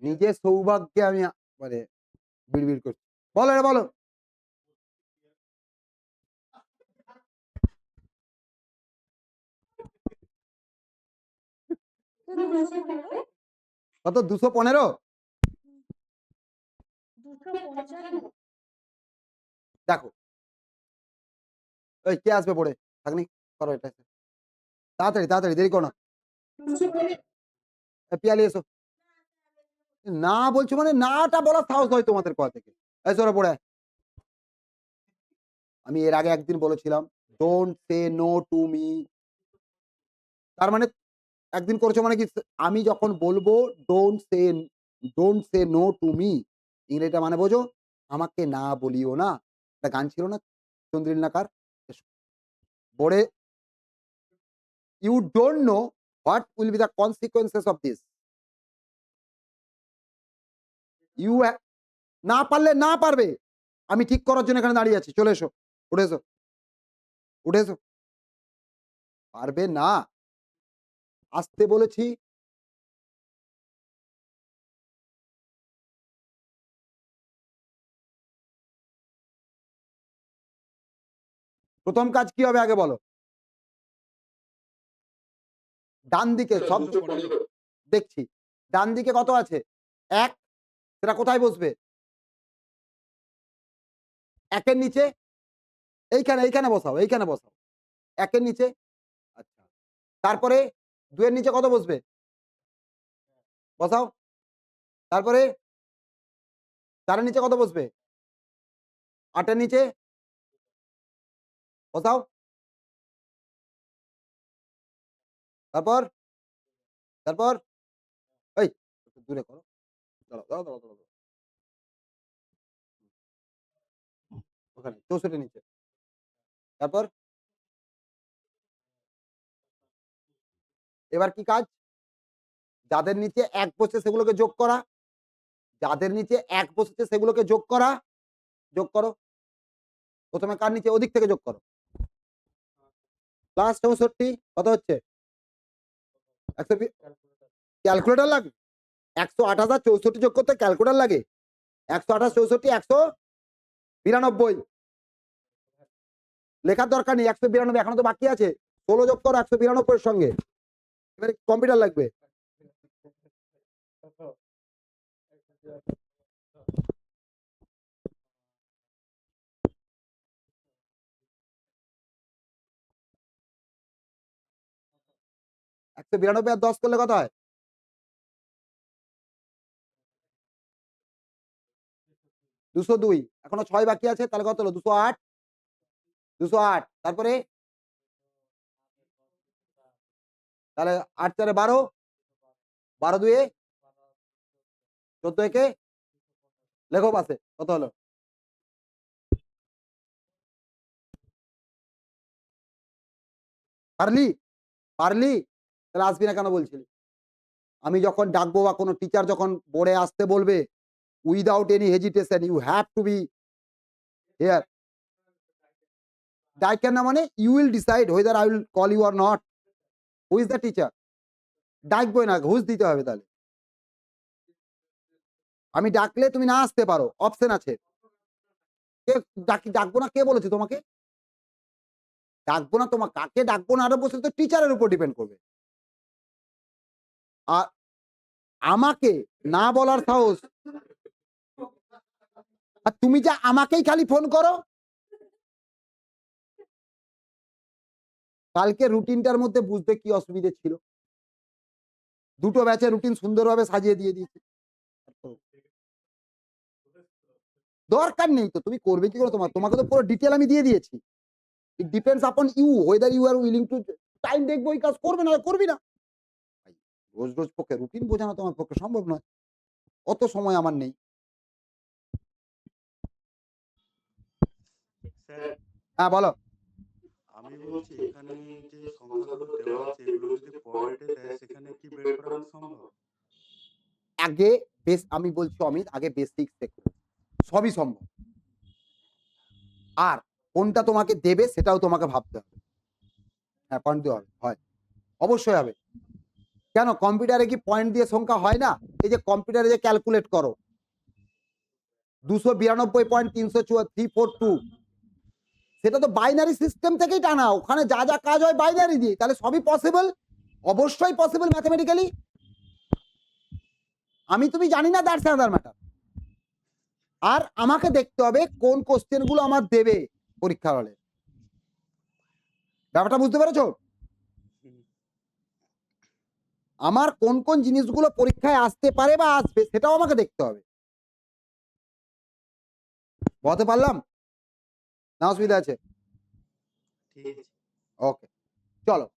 নিজের সৌভাগ্যে আমি মানে বিড়বিড় করছি। বলো রে বলো। কত? ২১৫? 255 দেখো ওই কে আসবে পড়ে থাকনি, করো এটা তাড়াতাড়ি তাড়াতাড়ি, দেরি করো না। পিয়ালি এসো। না বলছো মানে নাটা বলার সাহস হয় তোমাদের কথা থেকে? এসো ওরা পড়ে। আমি এর আগে একদিন বলেছিলাম don't say no to me. তার মানে একদিন করেছো মানে কি? আমি যখন বলবো don't say no to me, ইংরেজিটা মানে বোঝো, আমাকে না বলিও না। একটা গান ছিল না চন্দ্রিলনাকার? বোর্ডে you don't know what will be the consequences of this. You না পারলে না পারবে, আমি ঠিক করার জন্য এখানে দাঁড়িয়ে আছি। চলে এসো, উঠে এসো, উঠে এসো। পারবে না, আসতে বলেছি। প্রথম কাজ কি হবে আগে বলো? ডান দিকে সব ২১৫। দেখছি। ডান দিকে কত আছে? ১। সেটা কোথায় বসবে? ১ এর নিচে এইখানে, এইখানে বসাও, এইখানে বসাও। ১ এর নিচে। আচ্ছা। তারপরে ২ এর নিচে কত বসবে? বসাও। তারপরে ৪ এর নিচে কত বসবে? ৮ এর নিচে বসাও। তারপর তারপর এই একটু দূরে করো। দাঁড়াও, দাঁড়াও, দাঁড়াও, দাঁড়াও। ওখানে ৬৪ এর নিচে। তারপর এবার কি কাজ? যাদের নিচে ১ বসছে সেগুলোকে যোগ করা। যাদের নিচে ১ বসেছে সেগুলোকে যোগ করা। যোগ করো। প্রথমে কার নিচে? ওদিক থেকে যোগ করো। প্লাস ৬৪ কত হচ্ছে? ১২০ ক্যালকুলেটর লাগে? 128,064 যোগ করতে ক্যালকুলেটর লাগে? 128, 64, 192। লেখার দরকার নেই, 192 এখনো তো বাকি আছে। 16 যোগ করো 192 এর সঙ্গে। এবারে কম্পিউটার লাগবে। একশো 92 আর 10 করলে কত হয়? 202। এখনো 6 বাকি আছে, তাহলে কত হলো? 208। 208 তারপরে তাহলে 8 4 12, 12 2 14 একে লেখো পাশে কত হলো? পারলি? পারলি? তাহলে আসবি না কেন বলছিলি? আমি যখন ডাকবো বা কোনো টিচার যখন বোর্ডে আসতে বলবে, without any hesitation you have to be here. ডাইকেন না মানে you will decide whether I will call you or not. Who is the teacher? ডাকবই না, ঘুষ দিতে হবে তাহলে। আমি ডাকলে তুমি না আসতে পারো, অপশন আছে। কে ডাকবো না কে বলেছে তোমাকে? ডাকবো না, তোমার কাকে ডাকবো না আরো বসে তো টিচারের উপর ডিপেন্ড করবে। আর আমাকে না বলার সাহস, আর তুমি যা আমাকেই খালি ফোন করো। কালকে রুটিনটার মধ্যে বুঝতে কি অসুবিধে ছিল? দুটো ব্যাচের রুটিন সুন্দরভাবে সাজিয়ে দিয়ে দিয়েছি। দরকার নেই তো, তুমি করবে কি করে? তোমাকে তো পুরো ডিটেল আমি দিয়ে দিয়েছি। It depends upon you whether you are willing to time দেখবো, এই কাজ করবে না করবি না। রোজ রোজ পক্ষে রুটিন বোঝানো তোমার পক্ষে সম্ভব নয়, অত সময় আমার নেই। স্যার হ্যাঁ বলো। আমি বলছি এখানে যে সংখ্যাগুলো দেওয়া আছে এগুলো যদি পয়েন্টে দেয় সেখানে কি বের করানো সম্ভব? আগে আমি বলছি অমিত, আগে বেসিক শেখো, সবই সম্ভব। আর কোনটা তোমাকে দেবে সেটাও তোমাকে ভাবতে হবে। হ্যাঁ পয়েন্ট দেওয়া হবে, হয়, অবশ্যই হবে। কেন কম্পিউটারে কি পয়েন্ট দিয়ে সংখ্যা হয় না? এই যে কম্পিউটারে যে ক্যালকুলেট করো 292.342, সেটা তো বাইনারি সিস্টেম থেকেই টানা। ওখানে যা যা কাজ হয় বাইনারি দিয়ে, তাহলে সবই পসিবল, অবশ্যই পসিবল ম্যাথমেটিক্যালি। আমি তুমি জানি না, দ্যাটস অ্যানাদার ম্যাটার। আর আমাকে দেখতে হবে কোন কোশ্চেন গুলো আমার দেবে পরীক্ষার হলে। ব্যাপারটা বুঝতে পেরেছো? আমার কোন কোন জিনিসগুলো পরীক্ষায় আসতে পারে বা আসবে সেটাও আমাকে দেখতে হবে। বলতে পারলাম না? অসুবিধা আছে? ঠিক আছে। ওকে চলো,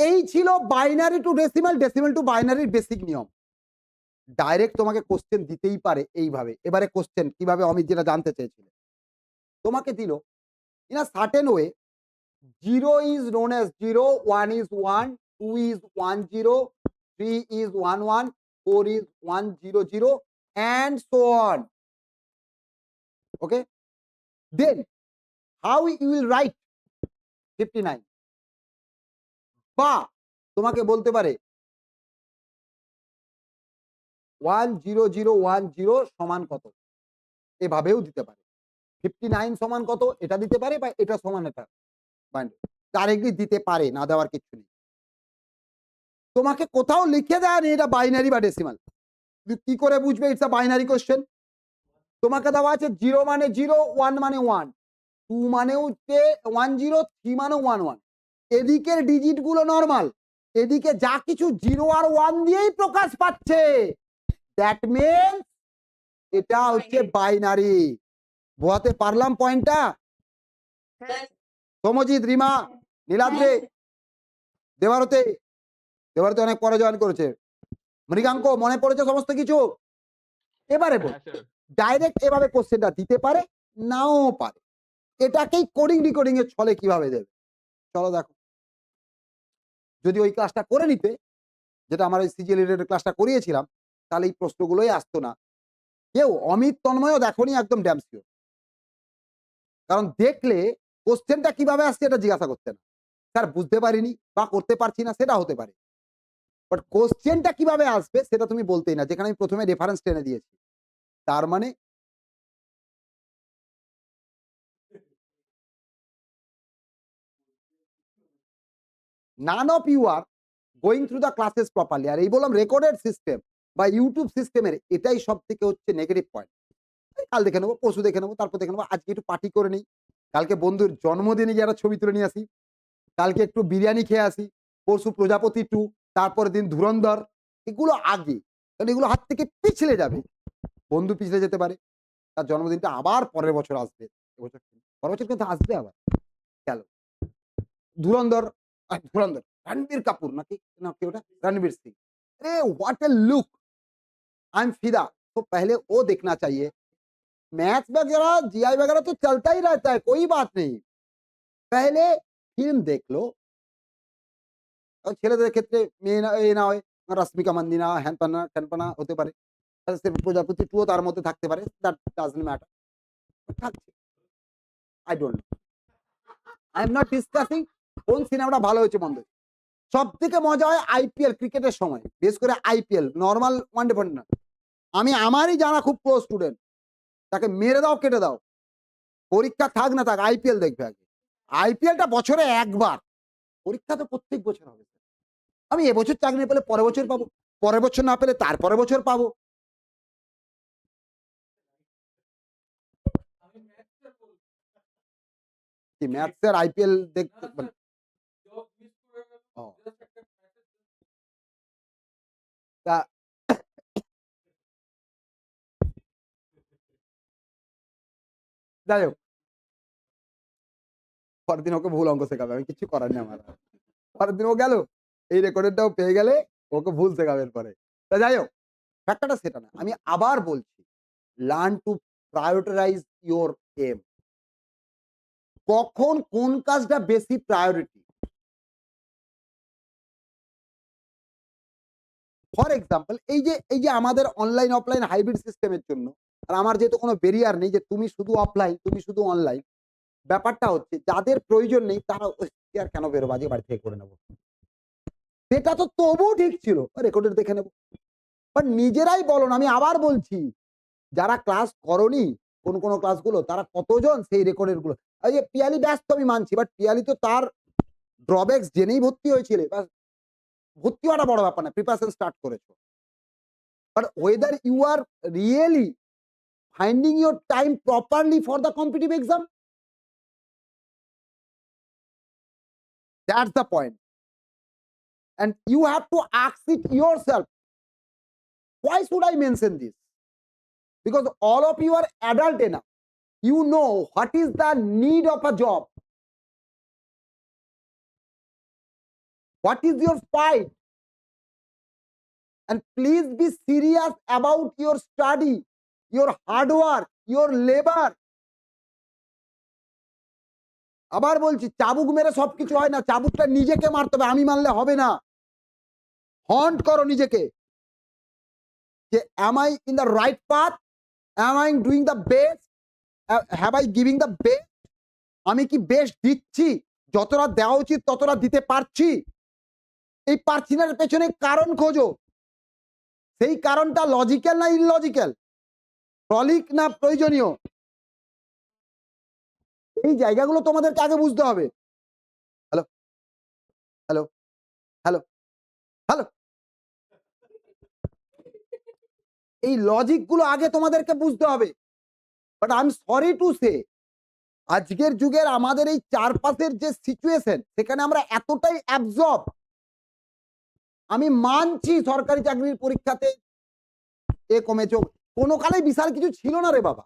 এই ছিল binary to decimal, decimal to বাইনারির বেসিক নিয়ম। ডাইরেক্ট তোমাকে কোশ্চেন দিতেই পারে এইভাবে। এবারে কোশ্চেন কিভাবে অমিত যেটা জানতে চেয়েছিল, তোমাকে দিল in a certain way, 0 is known as 0, 1 is 1, 2 is 1 0, 3 is 1 1, 4 is 1 0 0, and so on. Okay, then how you will write 59? বা তোমাকে বলতে পারে 1 0 0 1 0 সমান কত, এভাবেও দিতে পারে। 59 সমান কত এটা দিতে পারে, বা এটা সমান এটা ডাইরেক্টলি দিতে পারে, না দেওয়ার কিছু নেই। তোমাকে কোথাও লিখে দেয় এটা বাইনারি বা ডেসিমাল, কি করে বুঝবে ইটস আ বাইনারি কোশ্চেন? তোমাকে দেওয়া আছে 0 মানে 0, 1 মানে 1, 2 মানে হচ্ছে 1 0, 3 মানে 1 1। এদিকের ডিজিট গুলো নরমাল, এদিকে যা কিছু 0 আর 1 দিয়েই প্রকাশ পাচ্ছে, দ্যাট মিন্স এটা হচ্ছে বাইনারি। বোঝাতে পারলাম পয়েন্টটা? হ্যাঁ সমজিৎ, রিমা, নীলাদ্রে, দেবারতে অনেক পরে জয়েন করেছে, মৃগাঙ্ক, মনে পড়েছে সমস্ত কিছু? এবারে বল, হ্যাঁ স্যার। ডাইরেক্ট এভাবে কোশ্চেনটা দিতে পারে, নাও পারে। এটাকেই কোডিং ডিকোডিং এর ছলে কিভাবে দেবে চলো দেখো। যদি ওই ক্লাসটা করে নিতে, যেটা আমার ওই সিজিএল রিলেটেড ক্লাসটা করিয়েছিলাম, তাহলে এই প্রশ্নগুলোই আসতো না। কেউ অমিত তন্ময়ও দেখোনি, একদম ড্যাম শিওর। কারণ দেখলে কোশ্চেনটা কিভাবে আসছে এটা জিজ্ঞাসা করতে না, স্যার বুঝতে পারিনি বা করতে পারছি না, সেটা হতে পারে। বাট কোশ্চেনটা কিভাবে আসবে সেটা তুমি বলতেই না, যেখানে আমি প্রথমে রেফারেন্স টেনে দিয়েছি। তার মানে none of you are going through the classes properly। আর এই বললাম রেকর্ডেড সিস্টেম বা ইউটিউব সিস্টেমের এটাই সব থেকে হচ্ছে নেগেটিভ পয়েন্ট। কাল দেখে নেবো, পরশু দেখে নেবো, তারপর দেখে নেবো, আজকে একটু পার্টি করে নিই, কালকে বন্ধুর জন্মদিনে গিয়ে একটা ছবি তুলে নিয়ে আসি, কালকে একটু বিরিয়ানি খেয়ে আসি, পরশু প্রজাপতি 2, তারপরের দিন ধুরন্ধর। এগুলো আগে, কারণ এগুলো হাত থেকে পিছলে যাবে। বন্ধু পিছলে যেতে পারে, তার জন্মদিনটা আবার পরের বছর আসবে, এবছর পরের বছর কিন্তু আসবে আবার। গেল ধুরন্ধর, ধুরন্ধর রণবীর কাপুর নাকি না কি ওটা, रणवीर सिंह। अरे what A look, I am फिदा। तो पहले वो देखना चाहिए। मैथ्स वगैरह जीआई वगैरह तो चलता ही रहता है, कोई बात नहीं, पहले फिल्म देख लो। और ছেলেদের ক্ষেত্রে মেয়ে না এ না হয় রশ্মিকা মান্দিনা হ্যানপানা ট্যানপানা হতে পারে, সির্ফ প্রজাপতি 2 তার মধ্যে থাকতে পারে, দ্যাট ডাজন্ট ম্যাটার, থাকছে। I don't know, I am not discussing কোন সিনেমাটা ভালো হয়েছে মন্দ। সব থেকে মজা হয় আইপিএল ক্রিকেটের সময়, বিশেষ করে আইপিএল, নর্মাল ওয়ানডে ফন্ডে না। আমি আমারই জানা খুব প্রো স্টুডেন্ট, তাকে মেরে দাও কেটে দাও, পরীক্ষা থাক না থাক আইপিএল দেখবে আগে। আইপিএলটা বছরে একবার, পরীক্ষা তো প্রত্যেক বছর হবে। আমি এবছর চাকরি পেলে পরের বছর পাবো, পরের বছর না পেলে তার পরের বছর পাবো। কি ম্যাথসের আইপিএল দেখতে ও, তা যাই হোক, পরের দিন ওকে ভুল অঙ্ক শেখাবে, আমি কিছু করার নেই আমার। পরের দিন ও গেল, এই রেকর্ডেরটাও পেয়ে গেলে ওকে ভুল শেখাবে এরপরে। তা যাই হোক, ব্যাপারটা সেটা না। আমি আবার বলছি, learn to prioritise your em. কখন কোন কাজটা বেশি প্রায়োরিটি। ফর এক্সাম্পল এই যে আমাদের অনলাইন অফলাইন হাইব্রিড সিস্টেমের জন্য, আর আমার যেহেতু কোনো ব্যারিয়ার নেই যে তুমি শুধু অফলাইন তুমি শুধু অনলাইন, ব্যাপারটা হচ্ছে যাদের প্রয়োজন নেই তারা আর কেন বেরোবো, আজকে বাড়ি থেকে করে নেবো, সেটা তো তবুও ঠিক ছিল, রেকর্ডের দেখে নেবো। বাট নিজেরাই বলো না, আমি আবার বলছি, যারা ক্লাস করনি কোন ক্লাসগুলো, তারা কতজন সেই রেকর্ডের গুলো। এই যে পিয়ালি ব্যস্ত আমি মানছি, বাট পিয়ালি তো তার ড্রব্যাকস জেনেই ভর্তি হয়েছিল, ভর্তি হওয়াটা বড় ব্যাপার না, প্রিপারেশন স্টার্ট করেছো। But whether you are really finding your time properly for the competitive exam, that's the point, and you have to ask it yourself, why should I mention this? Because all of you are adult enough, you know what is the need of a job, what is your fight, and please be serious about your study, your hard work, your labor। আবার বলছি, চাবুক মেরে সবকিছু হয় না, চাবুকটা নিজেকে মারতে হবে, আমি মারলে হবে না। হন্ট করো নিজেকে, যে am I in the right path, am I doing the best, have I giving the best, আমি কি বেস্ট দিচ্ছি, যতটা দেওয়া উচিত ততটা দিতে পারছি। এই পারছি না পেছনে কারণ খোঁজো, সেই কারণটা লজিক্যাল না ইললজিক্যাল, টলিক না প্রয়োজনীয়, এই জায়গাগুলো তোমাদেরকে আগে বুঝতে হবে। হ্যালো হ্যালো হ্যালো হ্যালো, এই লজিক গুলো আগে তোমাদেরকে বুঝতে হবে। But I am sorry to say, আজকের যুগের আমাদের এই চারপাশের যে সিচুয়েশন, সেখানে আমরা এতটাই অ্যাবজর্ব। আমি মানছি সরকারি চাকরির পরীক্ষাতে এ কমেছে, কোনো কালেই বিশাল কিছু ছিল না রে বাবা,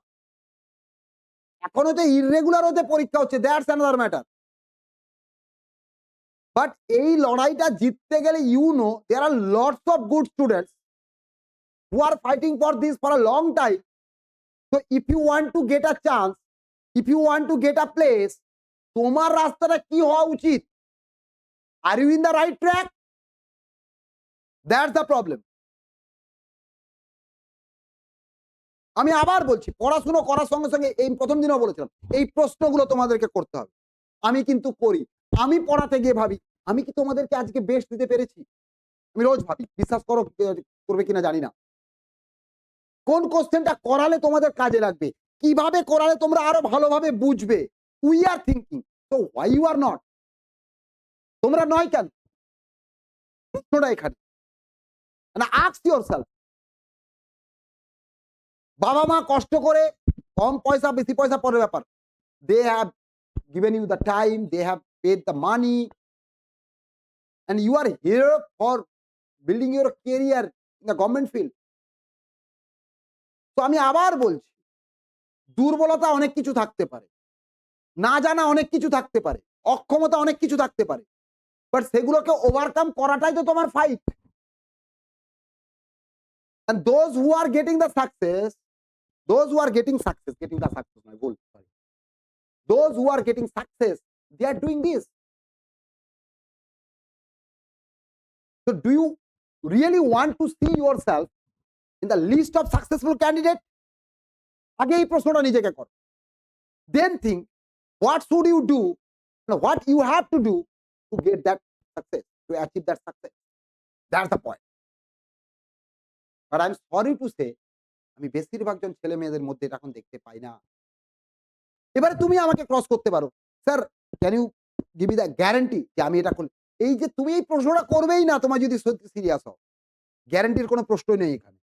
এখনো তো ইররেগুলার হতে পরীক্ষা হচ্ছে, দ্যাটস অ্যানাদার ম্যাটার। বাট এই লড়াইটা জিততে গেলে you know there are lots of good students who are fighting for this for a long time. So if you want to get a chance, if you want to get a place, তোমার রাস্তাটা কি হওয়া উচিত? Are you in the right track? That's the problem. আমি আবার বলছি, পড়াশোনা করার সঙ্গে সঙ্গে এই প্রথম দিনও বলেছিলাম, এই প্রশ্নগুলো তোমাদেরকে করতে হবে। আমি কিন্তু করি, আমি পড়াতে গিয়ে ভাবি, আমি কি তোমাদেরকে আজকে বেস্ট দিতে পেরেছি? আমি রোজ ভাবি, বিশ্বাস করো করবে কিনা জানি না। কোন কোশ্চেনটা করালে তোমাদের কাজে লাগবে, কিভাবে করালে তোমরা আরো ভালোভাবে বুঝবে। উই আর থিঙ্কিং, তো হোয়াই ইউ আর নট? তোমরা নয় কেন? প্রশ্নটা এখানে। মানে আস্ক ইয়োরসেলফ। বাবা মা কষ্ট করে, কম পয়সা বেশি পয়সা পরের ব্যাপার, they have given you the time, they have paid the money, and you are here for building your career in the government field. তো আমি আবার বলছি, দুর্বলতা অনেক কিছু থাকতে পারে, না জানা অনেক কিছু থাকতে পারে, অক্ষমতা অনেক কিছু থাকতে পারে, বাট সেগুলোকে ওভারকাম করাটাই তো তোমার fight. And those who are getting the success, those who are getting the success, my ভুল, sorry. Those who are getting success, they are doing this. So do you really want to see yourself in the list of successful candidate? আগে এই প্রশ্নটা নিজেকে কর। Then think, what should you do, what you have to do to get that success, to achieve that success. That's the point. But I'm sorry to say, আমি বেশিরভাগ জন ছেলে মেয়েদের মধ্যে এটা এখন দেখতে পাই না। এবারে তুমি আমাকে ক্রস করতে পারো, sir can you give me the guarantee যে আমি এটা করব? এই যে তুমি এই প্রশ্নটা করবেই না তোমার যদি সত্যি সিরিয়াস হও, গ্যারান্টির কোনো প্রশ্নই নেই এখানে।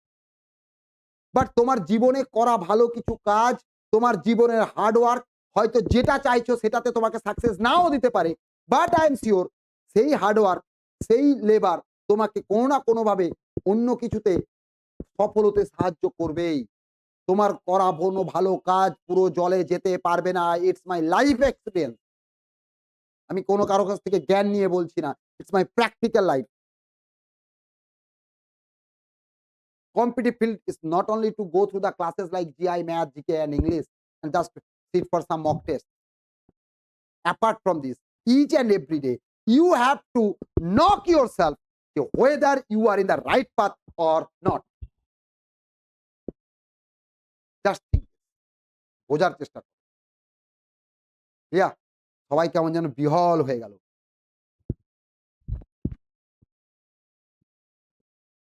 বাট তোমার জীবনে করা ভালো কিছু কাজ, তোমার জীবনের হার্ডওয়ার্ক, হয়তো যেটা চাইছো সেটাতে তোমাকে সাকসেস নাও দিতে পারে, বাট আই এম শিওর সেই হার্ডওয়ার্ক, সেই লেবার তোমাকে কোনো না কোনোভাবে অন্য কিছুতে সফল হতে সাহায্য করবেই। তোমার করা কোনো ভালো কাজ পুরো জলে যেতে পারবে না। It's my life experience. আমি কোনো কারো কাছ থেকে জ্ঞান নিয়ে বলছি না, it's my practical life. Competitive field is not only to go through the classes like GI, Math, GK and English and just sit for some mock test. Apart from this, each and every day, you have to knock yourself whether you are in the right path or not. Just think. বোঝার চেষ্টা করো। রিয়া, সবাই কেমন যেন বিহল হয়ে গেল।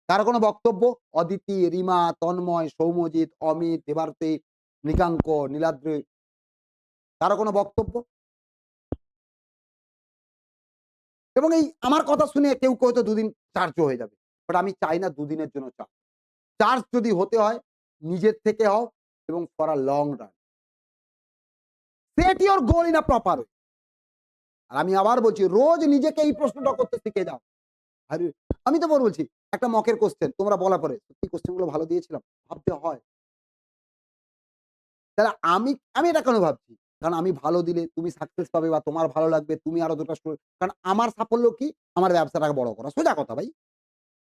কারো কোনো বক্তব্য? অদিতি, রিমা, তন্ময়, সৌম্যজিৎ, অমিত, দেবারতী, নিকাঙ্ক, নীলাদ্রি, কারো কোনো বক্তব্য? এবং এই আমার কথা শুনে কেউ কেউ হয়তো দুদিন চার্জ হয়ে যাবে, বাট আমি চাই না দুদিনের জন্য চার্জ। চার্জ যদি হতে হয় নিজের থেকে হও এবং for a long run. Set your goal in a proper way. আর আমি আবার বলছি, রোজ নিজেকে এই প্রশ্নটা করতে শিখে যাও। আরে আমি তো বলছি একটা মকের কোশ্চেন তোমরা বলা পরে সত্যি কোশ্চেনগুলো ভালো দিয়েছিলাম, ভাবতে হয়। তাহলে আমি আমি এটা কেন ভাবছি? কারণ আমি ভালো দিলে তুমি সাকসেস পাবে বা তোমার ভালো লাগবে, তুমি আরো দুটো কারণ আমার সাফল্য কি? আমার ব্যবসাটাকে বড় করা। সোজা কথা ভাই।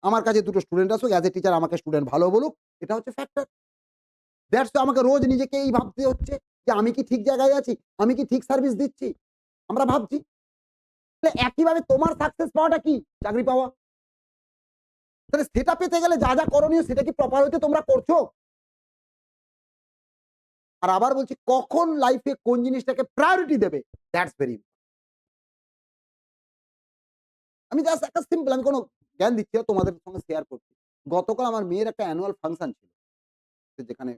আমার কাছে দুটো স্টুডেন্ট আসুক, অ্যাজ এ টিচার আমাকে স্টুডেন্ট ভালো বলুক, এটা হচ্ছে ফ্যাক্টর। দ্যাটস আমাকে রোজ নিজেকে এই ভাবতে হচ্ছে যে আমি কি ঠিক জায়গায় আছি? আমি কি ঠিক সার্ভিস দিচ্ছি? আমরা ভাবছি। তাহলে একইভাবে তোমার সাকসেস পাওয়াটা কি? চাকরি পাওয়া। তাহলে সেটা পেতে গেলে যা যা করণীয় সেটা কি প্রপার হইতে তোমরা করছো? আর আবার বলছি, কখন লাইফে কোন জিনিসটাকে প্রায়োরিটি দেবে, দ্যাটস ভেরি। আমি জাস্ট একটা সিম্পল, আমি কোনো জ্ঞান দিচ্ছি না, তোমাদের সঙ্গে শেয়ার করছি। গতকাল আমার মেয়ের একটা অ্যানুয়াল ফাংশন ছিল, যেখানে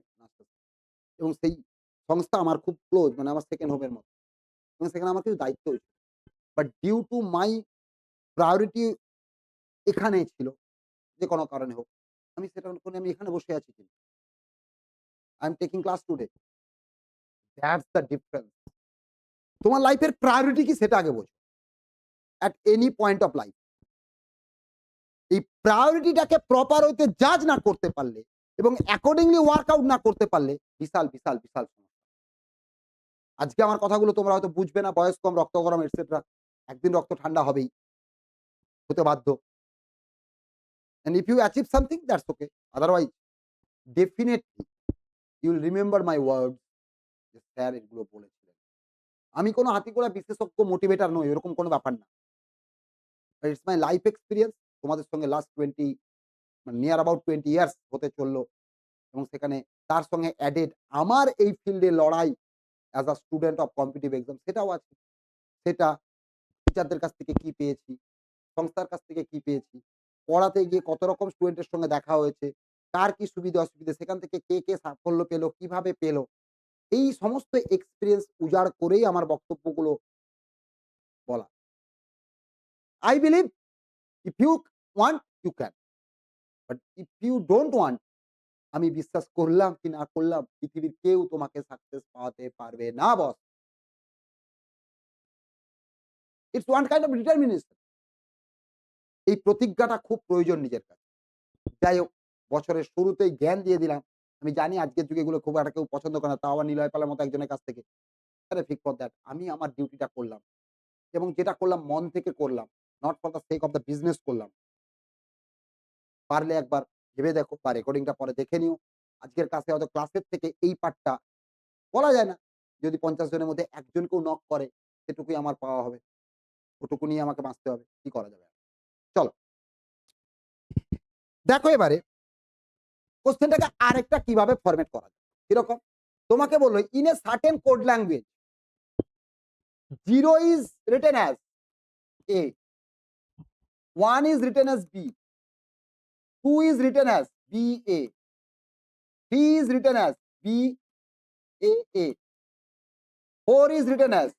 এবং সেই সংস্থা আমার খুব ক্লোজ, মানে আমার সেকেন্ড হোমের মতো, এবং সেখানে আমার কিছু দায়িত্ব হয়েছিল। But due to my priority এখানে ছিল, যে কোনো কারণে হোক, আমি সেটা করে আমি এখানে বসে আছি কিন্তু I am taking class today. That's the difference. তোমার লাইফের প্রায়োরিটি কি সেটা আগে বোঝো at any point of life. এই প্রায়োরিটিটাকে প্রপার হইতে জাজ না করতে পারলে এবং অ্যাকর্ডিংলি ওয়ার্কআউট না করতে পারলে বিশাল বিশাল বিশাল সমস্যা। আজকে আমার কথাগুলো তোমরা হয়তো বুঝবে না, বয়স কম, রক্ত গরম এটসেট্রা, একদিন রক্ত ঠান্ডা হবেই, হতে বাধ্য। And if you achieve something, that's okay. Otherwise, definitely you will remember my words. যে স্যার এগুলো বলেছিলেন। আমি কোনো হাতিগোড়া বিশেষজ্ঞ মোটিভেটর নই, এরকম কোনো ব্যাপার না। It's my life experience. তোমাদের সঙ্গে লাস্ট 20 মানে নিয়ার অ্যাবাউট 20 ইয়ার্স হতে চললো, এবং সেখানে তার সঙ্গে অ্যাডেড আমার এই ফিল্ডে লড়াই as a student of competitive exam, সেটাও আছে। সেটা টিচারদের কাছ থেকে কি পেয়েছি, সংস্থার কাছ থেকে কি পেয়েছি, পড়াতে গিয়ে কত রকম স্টুডেন্টের সঙ্গে দেখা হয়েছে, কার কি সুবিধা অসুবিধা, সেখান থেকে কে সাফল্য পেলো, কিভাবে পেলো, এই সমস্ত এক্সপেরিয়েন্স উজাড় করেই আমার বক্তব্যগুলো বলা। I believe if you want you can, but if you don't want, আমি বিশ্বাস করলাম কি না করলাম পৃথিবীর কেউ তোমাকে সাকসেস পাওয়াতে পারবে না boss. It's one kind of determination. এই প্রতিজ্ঞাটা খুব প্রয়োজন নিজের কাছে। যাই হোক, বছরের শুরুতেই জ্ঞান দিয়ে দিলাম। আমি জানি আজকের যুগে এগুলো খুব একটা কেউ পছন্দ করে না, তাও আবার নিলয় পালের মতো একজনের কাছ থেকে। আরে ঠিক ফর দ্যাট, আমি আমার ডিউটিটা করলাম এবং যেটা করলাম মন থেকে করলাম, not for the sake of the business করলাম। পারলে একবার ভেবে দেখো বা রেকর্ডিংটা পরে দেখে নিও। আজকের কাছে হয়তো ক্লাসের থেকে এই পার্টটা বলা যায় না। যদি ৫০ জনের মধ্যে একজনকেও নক করে, সেটুকুই আমার পাওয়া হবে। ওটুকু নিয়ে আমাকে বাঁচতে হবে। কি করা যাবে? চলো। দেখো এবারে কোয়েশ্চেনটাকে আরেকটা কিভাবে ফরমেট করা যায়। কিরকম? তোমাকে বলল in a certain code language 0 is written as A, 1 is written as B, 2 is written as BA, 3 is written as BAA, 4 is written as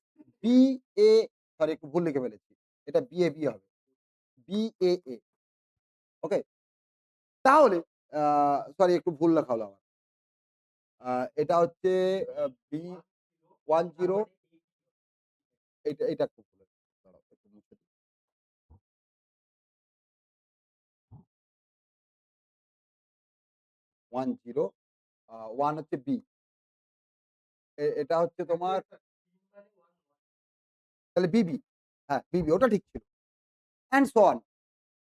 BA, sorry একটু ভুল লিখে ফেলেছি। এটা BAB হবে। BAA। ওকে? তাহলে সরি একটু ভুল লেখা হলো আমার। এটা হচ্ছে B10, এটা একটু ভুল হয়েছে। দাঁড়াও একটু মুছে দিই। 10 1 হচ্ছে B, এটা হচ্ছে তোমার তাহলে BB, হ্যাঁ BB ওটা ঠিক ছিল। অ্যান্ড সো অন,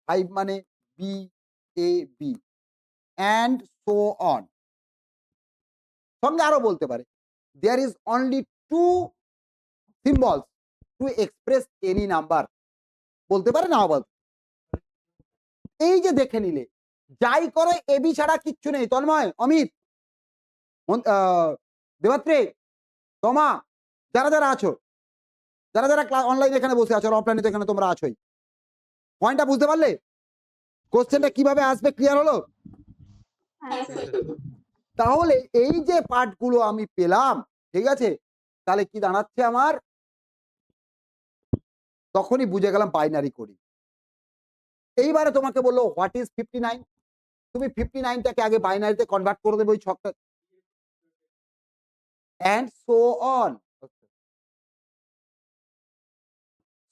5 মানে BAB অ্যান্ড সো অন। সঙ্গে আরো বলতে পারে there is only 2 symbols to express any number, বলতে পারে নাও বলতে। এই যে দেখে নিলে যাই করে এবি ছাড়া কিচ্ছু নেই। তন্ময়, অমিত, দেবাত্রে, তমা, যারা আছো, যারা অনলাইনে এখানে বসে আছো, অফলাইনে তো এখানে তোমরা আছোই, পয়েন্টটা বুঝতে পারলে? কোশ্চেনটা কিভাবে আসবে ক্লিয়ার হলো? তাহলে এই যে পার্টগুলো আমি পেলাম, ঠিক আছে, তাহলে কি দাঁড়াচ্ছে আমার? তখনই বুঝে গেলাম বাইনারি কোডিং। এইবারে তোমাকে বললো হোয়াট ইজ 59, তুমি 59টাকে আগে বাইনারিতে কনভার্ট করে দেবে ওই ছকটা, and so on.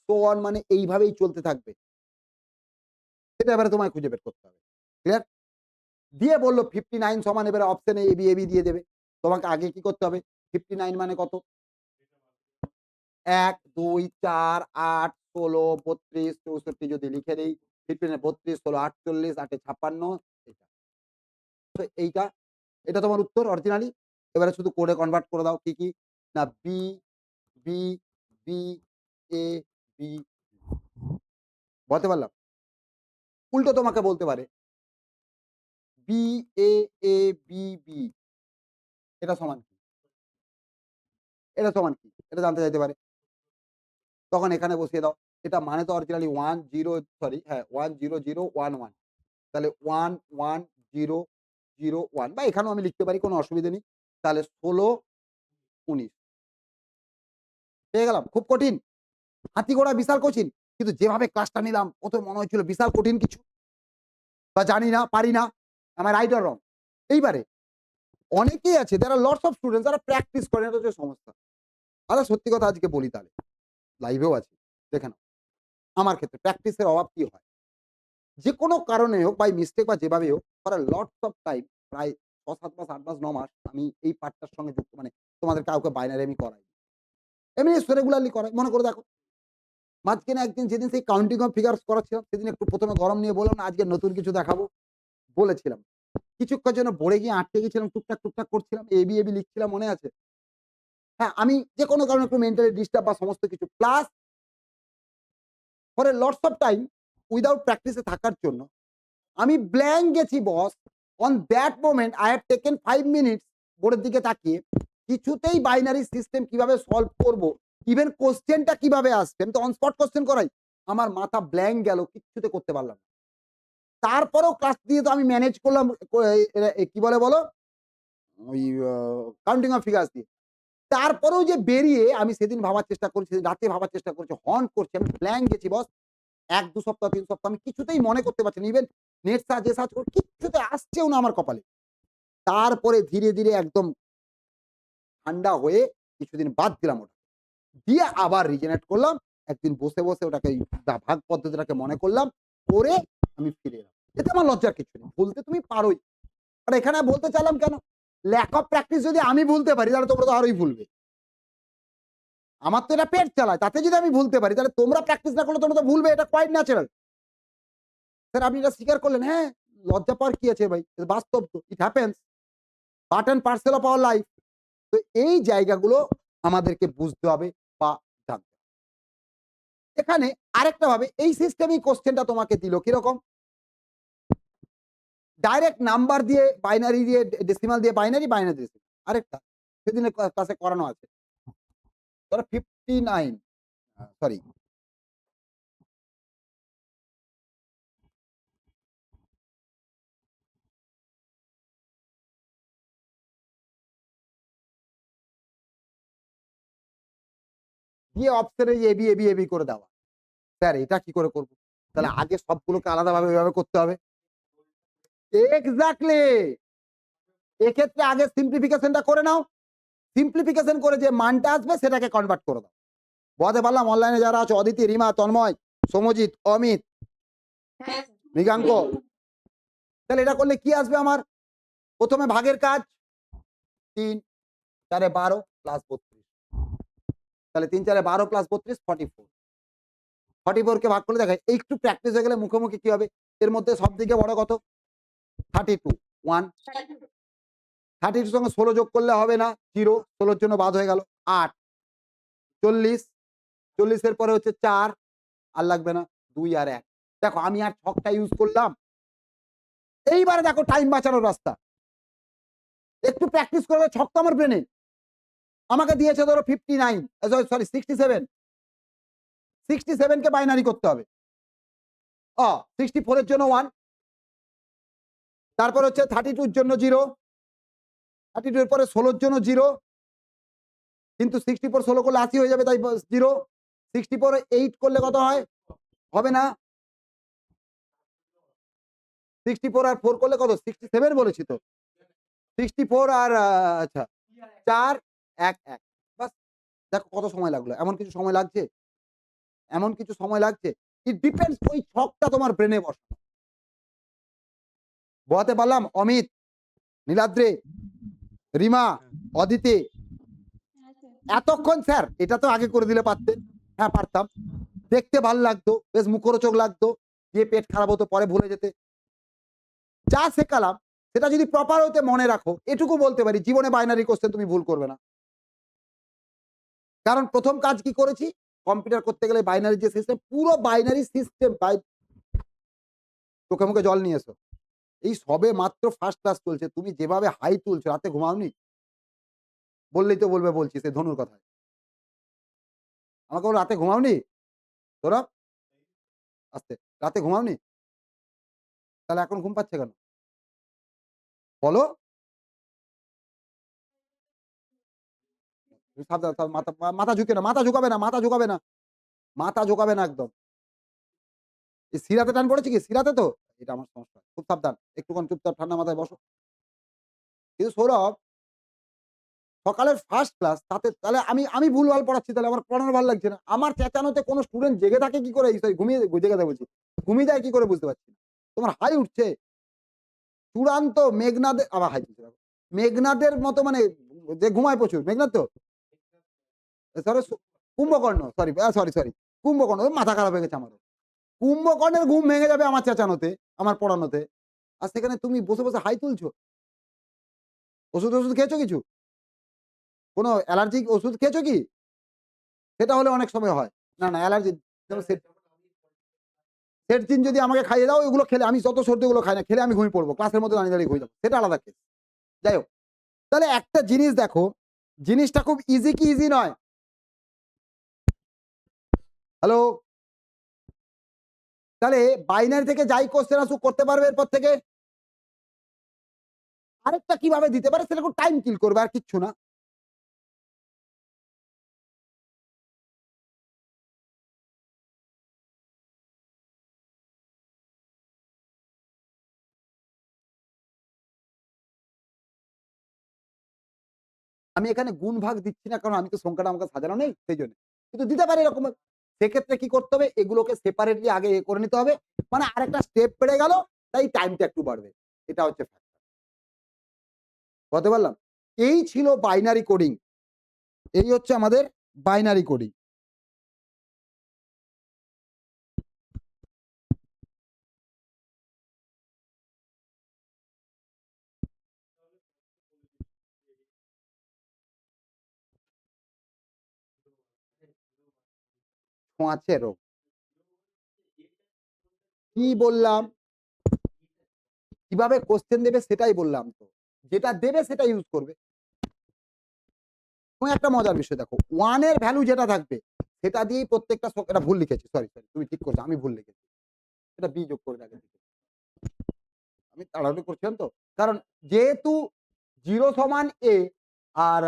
So on মানে এইভাবেই চলতে থাকবে। সেটা এবারে তোমায় খুঁজে বের করতে হবে। ক্লিয়ার? দিয়ে বললো 59 সমান, এবারে অপশনে এবি এবি দিয়ে দেবে। তোমাকে আগে কি করতে হবে? 59 মানে কত? 1 2 4 8 16 32 64 যদি লিখে দেই, 59 32 16 48 8 56 এটা। তো এইটা, এটা তোমার উত্তর অরিজিনালি। এবারে শুধু কোডে কনভার্ট করে দাও। কি না B B B A B, বলতে পারলাম? উল্টো তোমাকে বলতে পারে B A A B B, এটা সমান কি? এটা সমান কি? এটা জানতে চাইতে পারে। তখন এখানে বসিয়ে দাও। এটা মানে তো অরিজিনালি 10011, তাহলে 11001 বা এখানেও আমি লিখতে পারি, কোনো অসুবিধা নেই। তাহলে 16 19 পেয়ে গেলাম। খুব কঠিন, হাতি ঘোড়া বিশাল কঠিন, কিন্তু যেভাবে ক্লাসটা নিলাম কত মনে হচ্ছিল বিশাল কঠিন কিছু, বা জানি না, পারি না। আমার রাইট অর রং? এইবারে অনেকেই আছে যারা লটস অফ স্টুডেন্টস যারা প্র্যাকটিস করে, এটা হচ্ছে সমস্যা। আরে সত্যি কথা আজকে বলি, তাহলে লাইভেও আছে, দেখে নাও। আমার ক্ষেত্রে প্র্যাকটিসের অভাব কি হয়, যে কোনো কারণে হোক, বাই মিস্টেক বা যেভাবে হোক, ফর লটস অফ টাইম, প্রায় 6-7 মাস 8 মাস 9 মাস আমি এই পার্টটার সঙ্গে যুক্ত, মানে তোমাদের কাউকে বাইনারি আমি করাই, এমনি রেগুলারলি করাই। মনে করে দেখো, মাঝখানে একদিন যেদিন সেই কাউন্টিং অফ ফিগার্স করাচ্ছিলাম, সেদিন একটু প্রথমে গরম নিয়ে বললাম না আজকে নতুন কিছু দেখাবো, বলেছিলাম। কিছুক্ষণ জন্য পড়ে গিয়ে আটকে গেছিলাম, টুকটাক করছিলাম, এবি এবি লিখছিলাম, মনে আছে? হ্যাঁ, আমি যে কোনো কারণে একটু মেন্টালি ডিস্টার্ব বা সমস্ত কিছু, plus for a lots of time without প্র্যাকটিসে থাকার জন্য আমি ব্ল্যাঙ্ক গেছি boss. On that moment I have taken 5 minutes বোর্ডের দিকে তাকিয়ে, কিছুতেই বাইনারি সিস্টেম কিভাবে সলভ করব, ইভেন কোশ্চেনটা কিভাবে আসবে, আমি তো অন স্পট কোশ্চেন করাই, আমার মাথা ব্ল্যাঙ্ক গেল, কিচ্ছুতে করতে পারলাম না। তারপরেও ক্লাস দিয়ে তো আমি ম্যানেজ করলাম কি বলে বলো ওই কাউন্টিং অফ ফিগার্স দিয়ে। তারপরেও যে বেরিয়ে আমি সেদিন ভাবার চেষ্টা করছি, রাতে ভাবার চেষ্টা করছি, হন্ট করছি, আমি ব্ল্যাঙ্ক গেছি বস। ১-২ সপ্তাহ ৩ সপ্তাহ আমি কিছুতেই মনে করতে পারছি না। ইভেন নেট সার্চ এ সার্চ করে কিচ্ছুতে আসছেও না আমার কপালে। তারপরে ধীরে, ধীরে একদম ঠান্ডা হয়ে কিছুদিন বাদ দিলাম ওটা। দিয়ে আবার রিজেনারেট করলাম। একদিন বসে, বসে ওটাকে ভাগ পদ্ধতিটাকে মনে করলাম। করে আমি ফিরে এলাম। এতে আমার লজ্জার কিছু নেই। ভুলতে তুমি পারোই। আর এখানে বলতে চাইলাম কেন? ল্যাক অফ প্র্যাকটিস যদি আমি ভুলতে পারি তাহলে তোমরা তো আরোই ভুলবে। আমার তো এটা পেট চালায়। তাতে যদি আমি ভুলতে পারি তাহলে তোমরা প্র্যাকটিস না করলে তোমরা তো ভুলবে। এটা কোয়াইট ন্যাচারাল। স্যার আপনি এটা স্বীকার করলেন। হ্যাঁ, লজ্জা পাওয়ার কি আছে ভাই? বাস্তব তো। It happens. Part and parcel of our life. তো এই জায়গাগুলো আমাদেরকে বুঝতে হবে বা জানতে হবে। এখানে আরেকটা ভাবে এই সিস্টেমই কোশ্চেনটা তোমাকে দিল কিরকম? ডাইরেক্ট নাম্বার দিয়ে বাইনারি দিয়ে ডেসিমাল দিয়ে বাইনারি ডেসিমাল। আরেকটা সেদিনের ক্লাসে করানো আছে। ধরো 59 সরি দিয়ে অপশনে এবি এবি এবি করে দেওয়া। স্যার এটা কি করে করব? তাহলে আগে সবগুলোকে আলাদাভাবে এভাবে করতে হবে। এক্সাক্টলি। এক্ষেত্রে আগে সিম্পলিফিকেশনটা করে নাও। সিম্পলিফিকেশন করে যে মানটা আসবে সেটাকে কনভার্ট করে দাও। বলতে পারলাম অনলাইনে যারা আছে অদিতি, রিমা, তন্ময়, সৌমজিৎ, অমিত, হ্যাঁ মৃগাঙ্ক। তাহলে এটা করলে কি আসবে আমার? প্রথমে ভাগের কাজ ৩ 4 12 প্লাস 32। তাহলে ৩ 4 12 প্লাস 32 44। 44 কে ভাগ করলে দেখায় একটু প্র্যাকটিস হয়ে গেলে মুখোমুখি কি হবে? এর মধ্যে সব থেকে বড় কত? 32 1 32 সঙ্গে 16 যোগ করলে হবে না 0 16 এর জন্য বাদ হয়ে গেল 8 40 40 এর পরে হচ্ছে 4 আর লাগবে না 2 আর 1। দেখো আমি আর ছকটা ইউজ করলাম। এইবারে দেখো টাইম বাঁচানোর রাস্তা। একটু প্র্যাকটিস করলে ছক তো আমার ব্রেনে। আমাকে দিয়েছে ধরো 59 সরি 67। 67 কে বাইনারি করতে হবে। 64 এর জন্য 1, তারপর হচ্ছে 32 এর জন্য 0, 32 এর পরে 16 এর জন্য 0, কিন্তু 64 16 করলে 80 হয়ে যাবে তাই 0। 64 8 করলে কত হয়? হবে না। 64 আর 4 করলে কত? 67 বলেছি তো। 64 আর আচ্ছা 4 1 1 বাস। দেখো কত সময় লাগলো? এমন কিছু সময় লাগছে? এমন কিছু সময় লাগছে? ইট ডিপেন্ডস ওই ছকটা তোমার ব্রেনে বসানো। বোঝাতে পারলাম? অমিত, নীলাদ্রি, রিমা, অদিতি, এতক্ষণ স্যার এটা তো আগে করে দিলে পারতেন। হ্যাঁ পারতাম। দেখতে ভালো লাগতো, বেশ মুখরোচক লাগতো, দিয়ে পেট খারাপ হতো, পরে ভুলে যেতে। যা শেখালাম সেটা যদি প্রপার হতে মনে রাখো, এটুকু বলতে পারি জীবনে বাইনারি কোশ্চেন তুমি ভুল করবে না। কারণ প্রথম কাজ কি করেছি? কম্পিউটার করতে গেলে বাইনারি যে সিস্টেম, পুরো বাইনারি সিস্টেম চোখে মুখে জল নিয়ে এসো। এই সবে মাত্র ফার্স্ট ক্লাস চলছে, তুমি যেভাবে হাই তুলছো, রাতে ঘুমাওনি? বললেই তো বলবে বলছি সে ধনুর কথায়। আমাকে বলো রাতে ঘুমাওনি? তোরা আস্তে রাতে ঘুমাওনি? তাহলে এখন ঘুম পাচ্ছে কেন? বলো। সাবধান, মাথা মাথা ঝুঁকে না, মাথা ঝুঁকাবে না, মাথা ঝুঁকাবে না, মাথা ঝুঁকাবে না একদম। এই সিরাতে টান পড়েছে কি? সিরাতে তো এটা আমার সমস্যা। খুব সাবধান, একটুক্ষণ চুপচাপ ঠান্ডা মাথায় বসো। কিন্তু সৌরভ সকালের ফার্স্ট ক্লাস, তাতে তাহলে আমি ভুলভাল পড়াচ্ছি, তাহলে আমার পড়ানো ভালো লাগছে না। আমার চেঁচানোতে কোনো স্টুডেন্ট জেগে থাকে কি করে? সরি ঘুমিয়ে জেগে থাকে বলছি, ঘুমিয়ে যায় কি করে বুঝতে পারছি না। তোমার হাই উঠছে চূড়ান্ত মেঘনাদের, আবার হাই তুলছে। মেঘনাদের মতো মানে যে ঘুমায় প্রচুর, মেঘনাদ তো sorry Kumbhakarna, sorry sorry sorry Kumbhakarna. মাথা খারাপ হয়ে গেছে আমার। কুম্ভকর্ণের ঘুম ভেঙে যাবে আমার চেঁচানোতে, আমার পড়ানোতে, আর সেখানে তুমি বসে বসে হাই তুলছো। ওষুধ ওষুধ খেয়েছো কিছু? কোনো অ্যালার্জিক ওষুধ খেয়েছো কি? সেটা হলে অনেক সময় হয়। না না অ্যালার্জি সেটজিন যদি আমাকে খাইয়ে দাও, ওইগুলো খেলে আমি যত সর্দি ওগুলো খাই না, খেলে আমি ঘুমিয়ে পড়বো, ক্লাসের মধ্যে দাঁড়িয়ে দাঁড়িয়ে ঘুমিয়ে যাবো, সেটা আলাদা কেস। যাই হোক, তাহলে একটা জিনিস দেখো, জিনিসটা খুব ইজি কি ইজি নয়? হ্যালো তাহলে বাইনারি থেকে যাই কোশ্চেন আসুক করতে পারবে এরপর থেকে। আরেকটা কিভাবে দিতে পারে সেরকম টাইম কিল করবে আর কিচ্ছু না। আমি এখানে গুণ ভাগ দিচ্ছি না কারণ আমি তো সংখ্যাটা আমাকে সাজানো নেই সেই জন্য, কিন্তু দিতে পারি এরকম। সেক্ষেত্রে কি করতে হবে, এগুলোকে সেপারেটলি আগে করে নিতে হবে, মানে আরেকটা স্টেপ বেড়ে গেল, তাই টাইমটা একটু বাড়বে। এটা হচ্ছে ফ্যাক্টর। বলতে পারলাম? এই ছিল বাইনারি কোডিং। এই হচ্ছে আমাদের বাইনারি কোডিং। ছোঁয়াচে রোগ কি বললাম, কিভাবে কোশ্চেন দেবে সেটাই বললাম তো, যেটা দেবে সেটা ইউজ করবে। তুমি একটা মজার বিষয় দেখো, 1 এর ভ্যালু যেটা থাকবে সেটা দিয়েই প্রত্যেকটা এটা ভুল লিখেছি, সরি তুমি ঠিক করছো, আমি ভুল লিখেছি, এটা বি যোগ করে আগে লিখেছি। আমি তাড়াহুড়ো করছিলাম তো, কারণ যেহেতু 0 সমান এ আর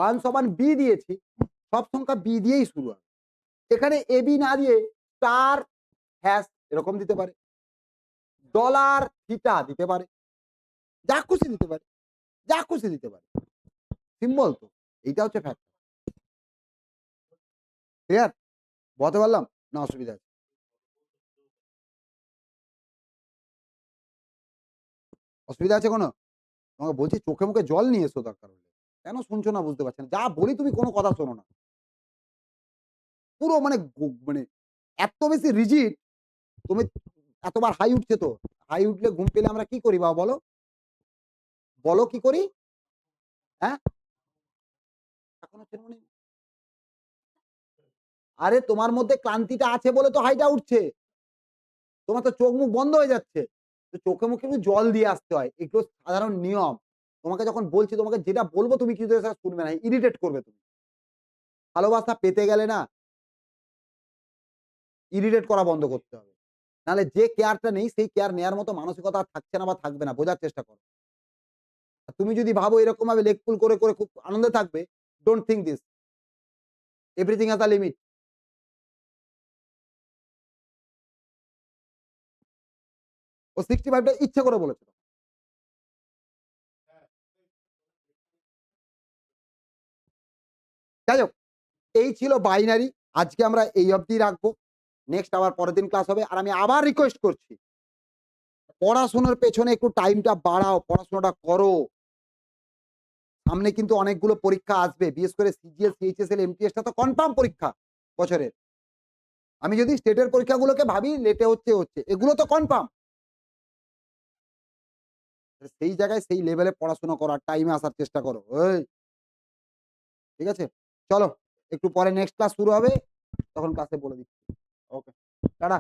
1 সমান বি দিয়েছি, সব সংখ্যা বি দিয়েই শুরু হয়। এখানে এ বি না দিয়ে স্টার হ্যাশ এরকম দিতে পারে, ডলার থিটা দিতে পারে, যা খুশি দিতে পারে, যা খুশি দিতে পারে। সিম্বল তো, এইটা হচ্ছে ফ্যাক্ট। ক্লিয়ার? বলতে পারলাম না? অসুবিধা আছে? অসুবিধা আছে কোনো? তোমাকে বলছি চোখে মুখে জল নিয়ে এসো দরকার হলে। কেন শুনছো না বুঝতে পারছি না। যা বলি তুমি কোনো কথা শোনো না। পুরো মানে মানে এত বেশি রিজিড, তুমি এতবার হাই উঠছে তো, হাই উঠলে ঘুম পেলে আমরা কি করি বাবা বলো? বলো কি করি? হ্যাঁ? এখনো চেনো নি? আরে তোমার মধ্যে ক্লান্তিটা আছে বলে তো হাইটা উঠছে। তোমার তো চোখ মুখ বন্ধ হয়ে যাচ্ছে। তো চোখে মুখে একটু জল দিয়ে আসতে হয়। এগুলো সাধারণ নিয়ম। তোমাকে যখন বলছি, তোমাকে যেটা বলবো তুমি কিন্তু সেটা শুনবে না। ইরিটেট করবে তুমি। ভালোবাসা পেতে গেলে না ইরিটেট করা বন্ধ করতে হবে। নাহলে যে কেয়ারটা নেই সেই কেয়ার নেয়ার মতো মানসিকতা আর থাকছে না বা থাকবে না। বোঝার চেষ্টা করো। আর তুমি যদি ভাবো এরকম ভাবে লেগ পুল করে খুব আনন্দে থাকবে, don't think this. Everything has a limit. ও 65 টা ইচ্ছে করে বলেছে। যাই হোক, এই ছিল বাইনারি। আজকে আমরা এই অবধি রাখবো। নেক্সট আবার পরের দিন ক্লাস হবে। আর আমি আবার রিকোয়েস্ট করছি, পড়াশোনার পেছনে একটু টাইমটা বাড়াও, পড়াশোনাটা করো। সামনে কিন্তু অনেকগুলো পরীক্ষা আসবে, বিশেষ করে সিজিএল, সিএইচএসএল, এমটিএসটা তো কনফার্ম পরীক্ষা বছরের। আমি যদি স্টেটের পরীক্ষাগুলোকে ভাবি লেটে হচ্ছে, এগুলো তো কনফার্ম। সেই জায়গায় সেই লেভেলে পড়াশোনা করার টাইমে আসার চেষ্টা করো। ঠিক আছে? চলো, একটু পরে নেক্সট ক্লাস শুরু হবে, তখন ক্লাসে বলে দিচ্ছি। ওকে, টাটা।